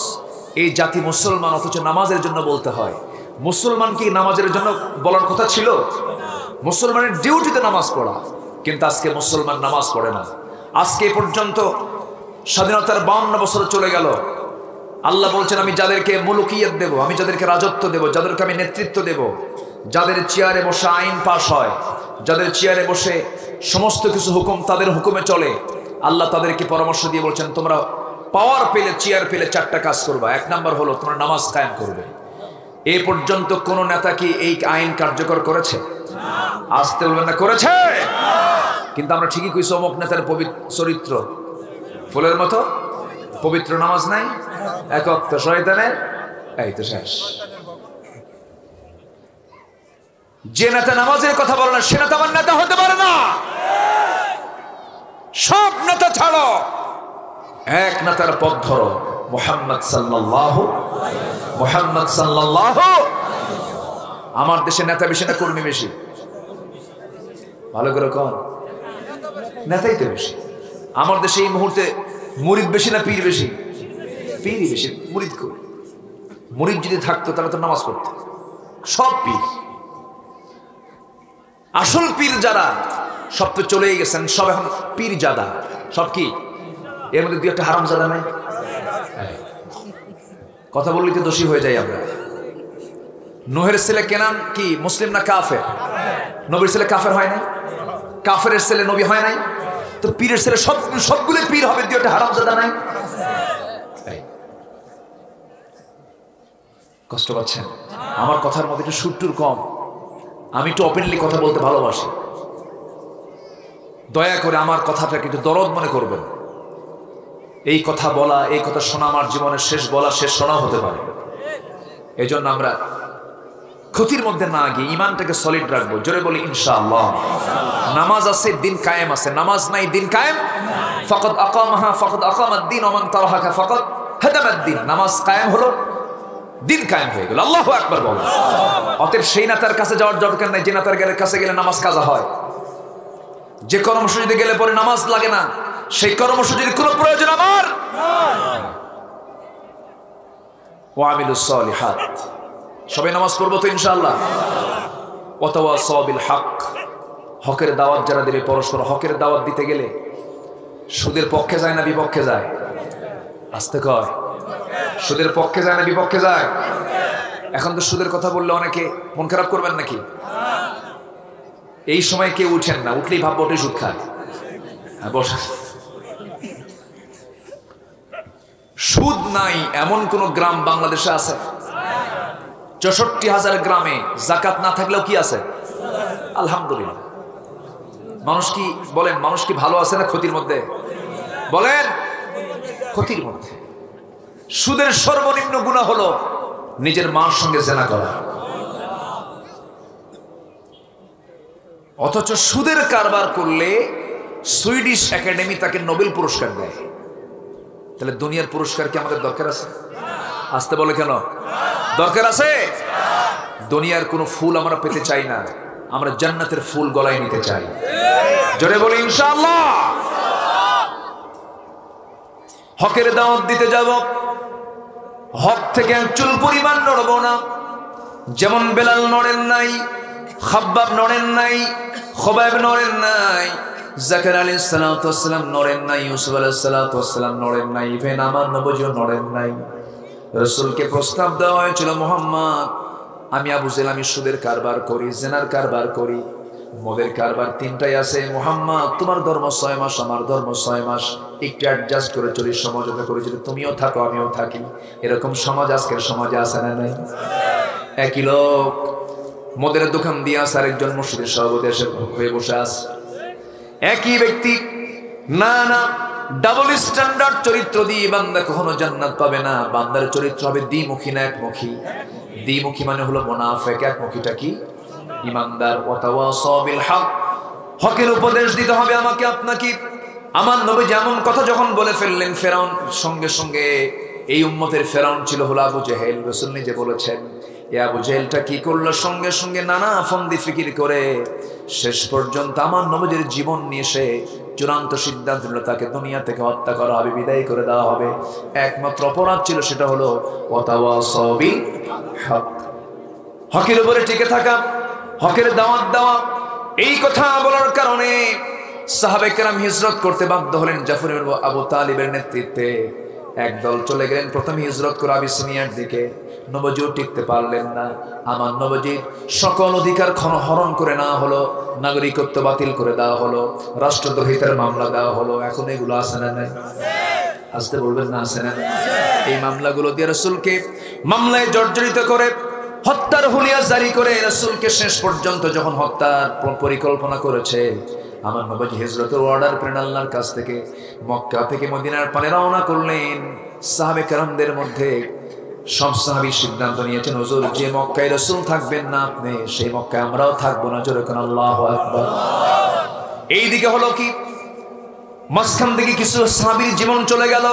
এই জাতি মুসলমান, অথচ নামাজের জন্য বলতে হয়। মুসলমান কি নামাজের জন্য বলার কথা ছিল? মুসলমানের ডিউটিতে নামাজ পড়া, কিন্তু আজকে মুসলমান নামাজ পড়ে না। আজকে পর্যন্ত স্বাধীনতার 52 বছর চলে গেল। আল্লাহ বলছেন আমি যাদেরকে মুলুকিয়ত দেব, আমি যাদেরকে রাজত্ব দেব, যাদেরকে আমি নেতৃত্ব দেব, যাদের চেয়ারে বসে আইন পাশ হয়, যাদের চেয়ারে বসে সমস্ত কিছু হুকুম তাদের হুকুমে চলে, আল্লাহ তাদেরকে পরামর্শ দিয়ে বলছেন তোমরা পাওয়ার পেলে, চেয়ার পেলে 4টা কাজ করবা। 1 নাম্বার হলো তোমরা নামাজ কায়েম করবে। এ পর্যন্ত কোন নেতা কি এই আইন কার্যকর করেছে? আসতে বলবেন না করেছে? কিন্তু আমরা ঠিকই কইছি অমুক নেতার পবিত্র চরিত্র ফুলের মতো পবিত্র, নামাজ নাই, 1 ওয়াক্ত শয়তানের, এই তো শেষ। যে নেতা নামাজের কথা বলে না সে নেতা আমার নেতা হতে পারে না। সব নেতা ছাড়ো, এক নেতার পথ ধরো, মুহাম্মদ সাল্লাল্লাহু, মুহাম্মদ সাল্লাল্লাহু। আমার দেশে নেতা বেশি না কর্মী বেশি? ভালো করে কন, নেতাই তো বেশি। আমার দেশে এই মুহূর্তে মুরিদ বেশি না পীর বেশি? পীরই বেশি। মুরিদ কই? মুরিদ যদি থাকতো তাহলে তো নামাজ পড়তো। সব পীর, আসল পীর যারা সব তো চলেই গেছেন, সব এখন পীর জাদা। সব কি? এর মধ্যে 2-1টা হারাম জাদা নাই? কথা বললে তো দোষী হয়ে যাই আমরা। নূহের ছেলে কেনান কি মুসলিম না কাফের? নবীর ছেলে কাফের হয় নাই? কাফের ছেলে নবী হয় নাই? তো পীরের ছেলে সবগুলো পীর হবে, 2-1টা হারাম জাদা নাই? কষ্ট পাচ্ছেন? আমার কথার মধ্যে একটু সুরটুর কম, আমি একটু ওপেনলি কথা বলতে ভালোবাসি। দয়া করে আমার কথাটাকে একটু দরদ মনে করবেন। এই কথা বলা, এই কথা শোনা আমার জীবনের শেষ বলা, শেষ শোনাও হতে পারে। এই জন্য আমরা ক্ষতির মধ্যে না গিয়ে ইমানটাকে সলিড রাখবো। জোরে বলি ইনশাআল্লাহ। নামাজ আছে, দিন কায়েম আছে। নামাজ নাই, দিন কায়েম। ফাকাদ আকামাহা ফাকাদ আকামাদ-দ্বীন ওয়া মান তারাহাকা ফাকাদ হাদামাদ-দ্বীন। নামাজ কায়েম হলো, দিন কায়েম হয়ে গেল। আল্লাহু আকবার বলো। অতএব সেই নেতার কাছে যাওয়ার দরকার নাই যে নেতার কাছে গেলে নামাজ কাজা হয়। যে কর্মসূচিতে গেলে পরে নামাজ লাগে না, সেই কর্মসূচির কোনো প্রয়োজন আমার ওয়া আমিলুস সালিহাত। সবাই নামাজ পড়বো তো ইনশাআল্লাহ। ওয়া তাওয়াসাউ বিল হক। হকের দাওয়াত যারা দিবে পরস্পর, হকের দাওয়াত দিতে গেলে সুদের পক্ষে যায় না বিপক্ষে যায়? আস্তে কর। সুদের পক্ষে যায় না বিপক্ষে যায়? এখন তো সুদের কথা বললে অনেকে মন খারাপ করবেন নাকি? এই সময় কেউ উঠেন না, উঠলেই ভাববো ওটাই সুদ খায়। হ্যাঁ বস। সুদ নাই এমন কোন গ্রাম বাংলাদেশে আছে? 64,000 গ্রামে যাকাত না থাকলেও কি আছে? আলহামদুলিল্লাহ। মানুষ কি বলেন, মানুষ কি ভালো আছে না ক্ষতির মধ্যে? বলেন, ক্ষতির মধ্যে। সুদের সর্বনিম্ন গুনাহ হলো নিজের মার সঙ্গে জেনা করা। অথচ সুদের কারবার করলে সুইডিশ একাডেমি তাকে নোবেল পুরস্কার দেয়। তাহলে দুনিয়ার পুরস্কার কি আমাদের দরকার আছে? আসতে বলে কেন? দরকার আছে। দুনিয়ার কোনো ফুল আমরা পেতে চাই না, আমরা জান্নাতের ফুল গলায় নিতে চাই। জোরে বলি ইনশাআল্লাহ। হকের দাওয়াত দিতে যাব, হক থেকে চুল পরিমাণ নড়ব না। যেমন বেলাল নড়েন নাই, খাব্বাব নড়েন নাই, খুবাইব নড়েন নাই, জাকারিয়া আলাইহিস সালাতু ওয়াস সালাম নড়েন নাই, ইউসুফ আলাইহিস সালাতু ওয়াস সালাম নড়েন নাই, ইভেন আমার নবীও নড়েন নাই। রাসূলকে প্রস্তাব দেওয়া হয়েছিল, মুহাম্মদ আমি আবু জেহেল, আমি সুদের কারবার করি, জেনার কারবার করি, মদের কারবার তিনটাই আছে। মুহাম্মদ তোমার ধর্ম 6 মাস, আমার ধর্ম 6 মাস, একটু অ্যাডজাস্ট করে চলি, সমঝোতা করেছিল, তুমিও থাকো আমিও থাকি। এরকম সমাজ আজকের সমাজে আছে না নাই? একই লোক মদের দোকান দিয়ে আসে, আরেকজন মসজিদের সভাপতি এসে হয়ে বসে আছে। একই ব্যক্তি। না না, ডাবল স্ট্যান্ডার্ড চরিত্র দিয়ে বান্দা কখনো জান্নাত পাবে না। বান্দার চরিত্র হবে দ্বিমুখী না একমুখী? দ্বিমুখী মানে হলো মুনাফিক, একমুখীটা কি? ইমানদার। ওয়াতাওয়াসাউ বিল হক, হকের উপদেশ দিতে হবে আমাকে আপনাকে। আমার নবী যেমন কথা যখন বলে ফেললেন, ফেরাউন সঙ্গে সঙ্গে, এই উম্মতের ফেরাউন ছিল হলো আবু জেহেল। রাসূল নিজে বলেছেন, এই আবু জেহেলটা কি করলো? সঙ্গে সঙ্গে নানা ফন্দি ফিকির করে শেষ পর্যন্ত আমার নবীর জীবন নিয়ে সে চূড়ান্ত সিদ্ধান্ত নিল তাকে দুনিয়া থেকে হত্যা করা হবে, বিদায় করে দেওয়া হবে। একমাত্র অপরাধ ছিল সেটা হলো ওয়াতাওয়াসাউ বিল হক, হকের উপরে টিকে থাকা, হকের দাওয়াত দেওয়া। এই কথা বলার কারণে সাহাবে কেরাম হিজরত করতে বাধ্য হলেন। জাফর ইবনে আবু তালিবের নেতৃত্বে একদল চলে গেলেন প্রথমে হিজরত করে আবিসিনিয়ার দিকে। নবীও টিকতে পারলেন না। আমার নবীর সকল অধিকার হরণ করে নেওয়া হলো, নাগরিকত্ব বাতিল করে দেওয়া হলো, রাষ্ট্রদ্রোহিতার মামলা দেওয়া হলো। এখন এগুলো আছে না নাই? আসতে বলবেন না, আছে না? এই মামলাগুলো দিয়ে রাসূলকে মামলায় জর্জরিত করে, হত্যার হুলিয়া জারি করে রাসূলকে শেষ পর্যন্ত যখন হত্যার পরিকল্পনা করেছে, আমার নবী হিজরতের অর্ডার পেলেন আল্লাহর কাছ থেকে। মক্কা থেকে মদিনার পানে রওনা করলেন। সাহাবে কেরামদের মধ্যে সব সাহাবী সিদ্ধান্ত নিয়েছেন, হুজুর যে মক্কায় রাসূল থাকবেন না আপনি, সেই মক্কায় আমরাও থাকবো না। জোরে কোন আল্লাহু আকবার। এইদিকে হলো কি, মাঝখান থেকে কিছু সাহাবীর জীবন চলে গেল,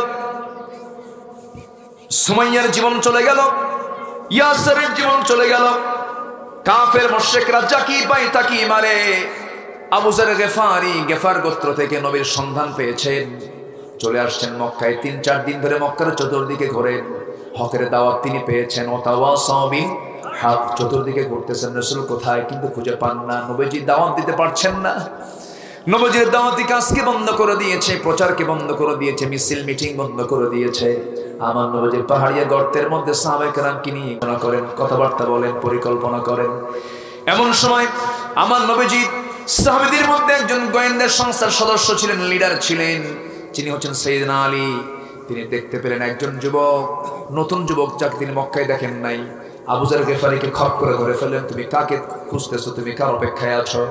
সুমাইয়ার জীবন চলে গেল, ইয়াসিরের জীবন চলে গেল। কাফের মুশরিকরা যাকি পায় তাকি মারে। আবু যার গেফারি, গেফার গোত্র থেকে নবীর সন্ধান পেয়েছেন, চলে আসছেন মক্কায়। 3-4 দিন ধরে মক্কার চতুর্দিকে ঘোরেন, হকের দাওয়াত তিনি পেয়েছেন। ওয়াতাওয়াসাউ বিল হক, চতুর্দিকে ঘুরতেছেন, রাসূল কোথায় কিন্তু খুঁজে পান না। নবীজি দাওয়াত দিতে পারছেন না। নবীজির দাওয়াতি কাজকে বন্ধ করে দিয়েছে, প্রচারকে বন্ধ করে দিয়েছে, মিছিল মিটিং বন্ধ করে দিয়েছে। আমার নবীজি পাহাড়িয়া গর্তের মধ্যে সাহাবায়ে কেরামকে নিয়ে করেন, কথাবার্তা বলেন, পরিকল্পনা করেন। এমন সময় আমার নবীজি সাহাবীদের মধ্যে একজন গোয়েন্দা সংস্থার সদস্য ছিলেন, লিডার ছিলেন, যিনি হচ্ছেন সাইয়েদনা আলী। তিনি দেখতে পেলেন একজন যুবক, নতুন যুবক যাকে তিনি মক্কায় দেখেন নাই। আবু যার গেফারিকে খপ করে ধরে ফেললেন, তুমি কাকে খুঁজতেছো, তুমি কার অপেক্ষায় আছো?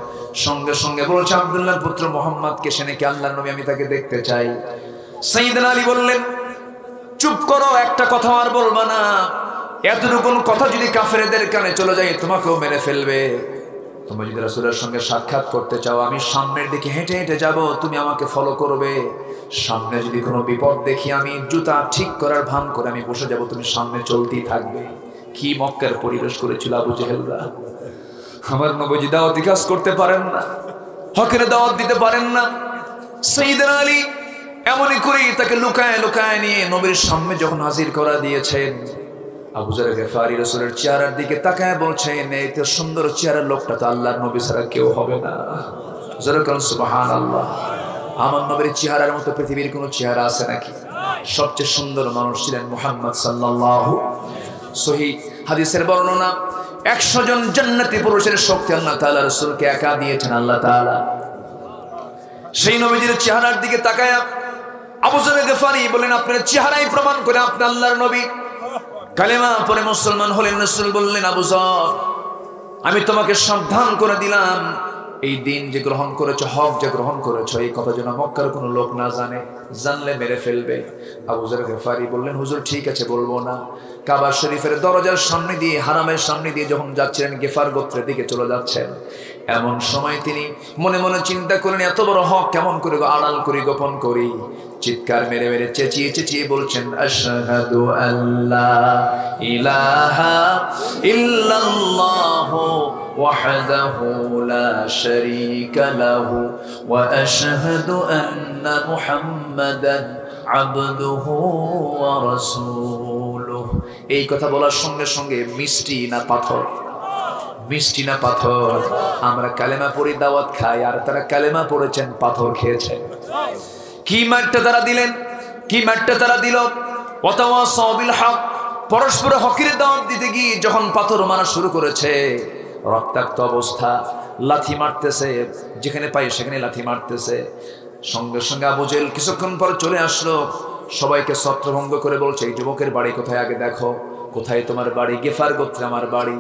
সঙ্গে সঙ্গে বলছে আব্দুল্লাহর পুত্র মুহাম্মদকে, সে নাকি আল্লাহর নবী, আমি তাকে দেখতে চাই। সাইয়েদনা আলী বললেন, চুপ করো, একটা কথা আর বলবা না। এতটুকু কথা যদি কাফেরদের কানে চলে যায় তোমাকেও মেরে ফেলবে। তুমি যদি রাসূলের সঙ্গে সাক্ষাৎ করতে চাও, আমি সামনের দিকে হেঁটে হেঁটে যাব, তুমি আমাকে ফলো করবে। সামনে যদি কোনো বিপদ দেখি, আমি জুতা ঠিক করার ভান করে আমি বসে যাব, তুমি সামনে চলতেই থাকবে। কি মক্কার পরিবেশ করেছিল আবু জেহেলরা! আমার নবীজি দাওয়াতি কাজ করতে পারেন না, হকের দাওয়াত দিতে পারেন না। সাইয়েদনা আলী এমনই করে তাকে লুকায় লুকায় নিয়ে নবীর সামনে যখন হাজির করা দিয়েছেন, আবু যার গেফারি রাসূলের চেহারার দিকে তাকায় বলছেন, এই তো সুন্দর চেহারার লোকটা তো আল্লাহর নবী ছাড়া কেউ হবে না। যারা কোন সুবহানাল্লাহ। আমার নবীর চেহারার মতো পৃথিবীর কোনো চেহারা আছে নাকি? সবচেয়ে সুন্দর মানুষ ছিলেন মুহাম্মদ সাল্লাল্লাহু। সহিহ হাদিসের বর্ণনা, 100 জন জান্নাতি পুরুষের শক্তি আল্লাহ তাআলা রাসূলকে একা দিয়েছেন আল্লাহ তাআলা। সেই নবীজির চেহারার দিকে তাকায় আবু যার গেফারি বলেন, আপনার চেহারাই প্রমাণ করে আপনি আল্লাহর নবী। কালেমা পরে মুসলমান হলেন। রাসূল বললেন, আবু যার, আমি তোমাকে সাবধান করে দিলাম, এই দিন যে গ্রহণ করেছো, হক যে গ্রহণ করেছো, এই কথা যেন মক্কার কোনো লোক না জানে, জানলে মেরে ফেলবে। আবু যার গেফারি বললেন, হুজুর ঠিক আছে, বলবো না। কাবা শরীফের দরজার সামনে দিয়ে, হারামের সামনে দিয়ে যখন যাচ্ছিলেন, গেফার গোত্রের দিকে চলে যাচ্ছেন, এমন সময় তিনি মনে মনে চিন্তা করেন, এত বড় হক কেমন করে আড়াল করি, গোপন করি। চিৎকার মেরে মেরে চেঁচিয়ে চেঁচিয়ে বলছেন, আশহাদু আল্লা ইলাহা ইল্লাল্লাহু ওয়াহদাহু লা শারীকা লাহু ওয়া আশহাদু আন্না মুহাম্মাদান আবদুহু ওয়া রাসূলুহু। এই কথা বলার সঙ্গে সঙ্গে মিষ্টি না পাথর, মিষ্টি না পাথর। আমরা কালেমা পড়ি, দাওয়াত খাই, আর তারা কালেমা পড়েছেন, পাথর খেয়েছেন। কি মারটা তারা দিলেন, কি মারটা তারা দিল! ওয়াতাওয়াসাউ বিল হক, পরস্পর হকের দাওয়াত দিতে গিয়ে যখন পাথর মারা শুরু করেছে, রক্তাক্ত অবস্থা, লাথি মারতেছে, যেখানে পাই সেখানে লাথি মারতেছে। সঙ্গে সঙ্গে আবু জেহেল কিছুক্ষণ পর চলে আসলো, সবাইকে ছত্রভঙ্গ করে বলছে, এই যুবকের বাড়ি কোথায় আগে দেখো, কোথায় তোমার বাড়ি? গেফার গোত্রে আমার বাড়ি।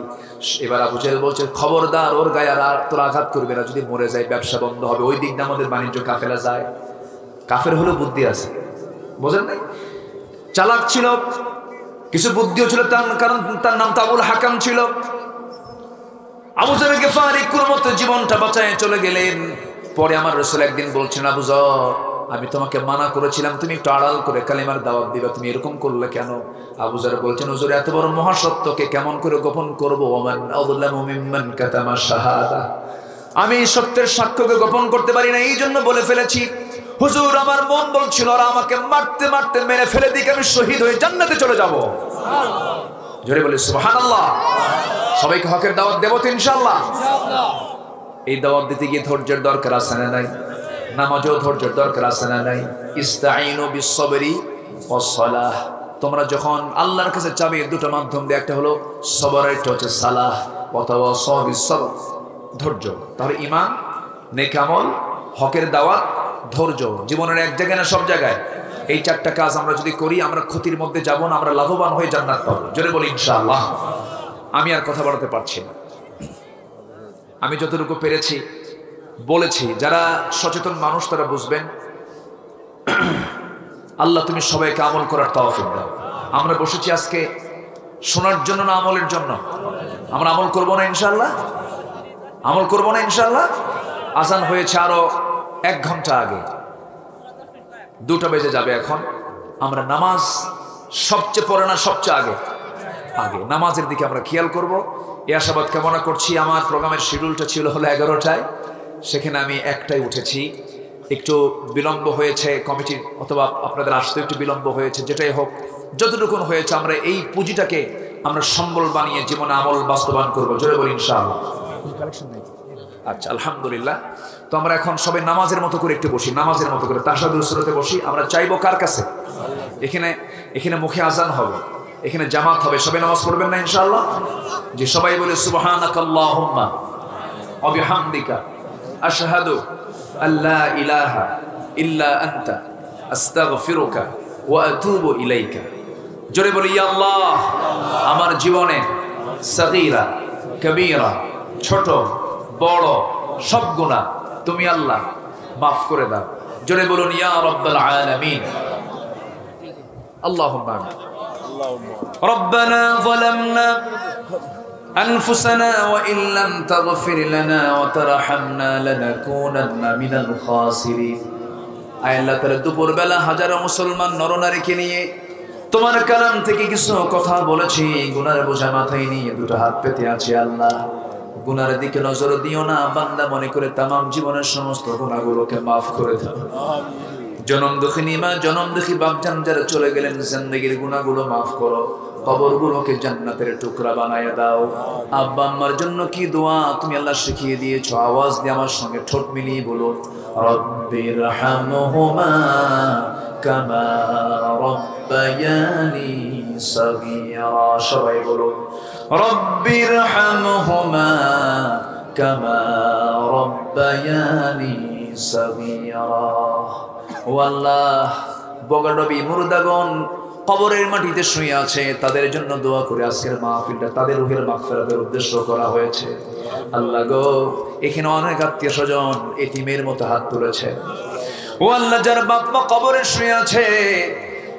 এবার আবু জেহেল বলছে, খবরদার ওর গায়ে আর তোর আঘাত করবে না, যদি মরে যায় ব্যবসা বন্ধ হবে, ওই দিক দিয়ে আমাদের বাণিজ্য কাফেলা যায়। কাফের হলো বুদ্ধি আছে, বোঝেন নাই? চালাক ছিল, কিছু বুদ্ধিও ছিল, কারণ তার নাম তো আবুল হাকাম ছিল। আবু জেহেল গেফারি কোনো মতো জীবনটা বাঁচায় চলে গেলেন। পরে আমার রাসূল একদিন বলছেন, আবু যর, আমি তোমাকে মানা করেছিলাম তুমি একটু আড়াল করে কালিমার দাওয়াত দিবা, তুমি এরকম করলে কেন? আবু যর বলছেন, হুজুর এত বড় মহাসত্যকে কেমন করে গোপন করব? ওমান আযলামু মিম্মান কাতামা শাহাদা, আমি এই সত্যের সাক্ষ্যকে গোপন করতে পারি না, এই জন্য বলে ফেলেছি। হুজুর আমার মন বলছিল ওরা আমাকে মারতে মারতে মেরে ফেলে দিকে আমি শহীদ হয়ে জান্নাতে চলে যাব। জোরে বলি সুবহানাল্লাহ। সবাইকে হকের দাওয়াত দেব তো ইনশাআল্লাহ। এই দাওয়াত দিতে গিয়ে ধৈর্যের দরকার আছে না নাই? নামাজেও ধৈর্যের দরকার আছে না নাই? ইস্তাঈনু বিস-সাবরি ওয়াস-সালাহ। তোমরা যখন আল্লাহর কাছে চাবে দুটো মাধ্যম দিয়ে, একটা হলো সবর, একটা হচ্ছে সালাহ। ওয়াতাওয়াসাউ বিস-সাবর, ধৈর্য। তাহলে ঈমান, নেক আমল, হকের দাওয়াত, ধৈর্য, জীবনের এক জায়গায় না সব জায়গায়। এই চারটা কাজ আমরা যদি করি, আমরা ক্ষতির মধ্যে যাব না, আমরা লাভবান হয়ে জান্নাত পাবো। জোরে বলি ইনশাআল্লাহ। আমি আর কথা বলতে পারছি না, আমি যতটুকু পেরেছি বলেছি। যারা সচেতন মানুষ তারা বুঝবেন। আল্লাহ তুমি সবাইকে আমল করার তৌফিক দাও। আমরা বসেছি আজকে শোনার জন্য না আমলের জন্য? আমরা আমল করব না ইনশাআল্লাহ? আমল করব না ইনশাআল্লাহ? আজান হয়েছে আরো 1 ঘন্টা আগে, 2টা বেজে যাবে এখন। আমরা নামাজ সবচেয়ে পরে না সবচেয়ে আগে নামাজের দিকে আমরা খেয়াল করব। এই আশাবাদ কামনা করছি। আমার প্রোগ্রামের শিডিউলটা ছিল হলো 11টায়, সেখানে আমি 1টায় উঠেছি, একটু বিলম্ব হয়েছে কমিটির, অথবা আপনাদের আসতে একটু বিলম্ব হয়েছে। যেটাই হোক, যতটুকুন হয়েছে আমরা এই পুঁজিটাকে আমরা সম্বল বানিয়ে জীবনে আমল বাস্তবায়ন করবো। জোরে বলি ইনশাআল্লাহ। আচ্ছা, আলহামদুলিল্লাহ। তো আমরা এখন সবাই নামাজের মতো করে একটু বসি, নামাজের মতো করে তাশাহুদুল সুরতে বসি। আমরা চাইবো কার কাছে? এখানে মুখে আজান হবে, এখানে জামাত হবে, সবাই নামাজ পড়বেন না ইনশাআল্লাহ? যে সবাই বলে সুবহানাকাল্লাহুম্মা ওয়া বিহামদিকা আশহাদু আল্লা ইলাহা ইল্লা আনতা আস্তাগফিরুকা ওয়া আতুবু ইলাইকা। জোরে বলি, ইয়া আল্লাহ, আমার জীবনে সগীরা কবীরা, ছোট বড় সব গুনাহ তুমি আল্লাহ মাফ করে দাও। জোরে বলুন, ইয়া রাব্বাল আলামিন। আল্লাহুম্মা আমিন। ربنا ظلمنا أنفسنا وإن لم تغفر لنا وترحمنا لنكونن من الخاسرين। আয় আল্লাহ তাআলা, দুপুর বেলা হাজারো মুসলমান নরনারীকে নিয়ে তোমার কালাম থেকে কিছু কথা বলেছি, গুনার বোঝা মাথায় নিয়ে দুটো হাত পেতে আছি। আল্লাহ, গুনার দিকে নজর দিও না, বান্দা মনে করে তামাম জীবনের সমস্ত গুনাহগুলোকে মাফ করে দাও। জনম দুঃখিনী মা, জনম দুঃখী বাপজান যারা চলে গেলেন, জিন্দেগির গুনাহগুলো মাফ করো, কবরগুলোকে জান্নাতের টুকরা বানায় দাও। আব্বা আম্মার জন্য কি দোয়া তুমি আল্লাহ শিখিয়ে দিয়েছো, আওয়াজ দিয়ে আমার সঙ্গে ঠোঁট মিলিয়ে বলো, রব্বিরহামহুমা কামা রব্বায়ানি সগীরা। সবাই বলো, রব্বিরহামহুমা কামা রব্বায়ানি সগীরা। ও আল্লাহ, বগাডবি মুর্দাগণ কবরের মাটিতে শুয়ে আছে, তাদের জন্য দোয়া করে আজকের মাহফিলটা তাদের রুহের মাগফিরাতের উদ্দেশ্য করা হয়েছে। আল্লাহ গো, এখানে অনেক আত্মীয় স্বজন এতিমের মতো হাত তুলেছে। ও আল্লাহ, যার বাপ মা কবরে শুয়ে আছে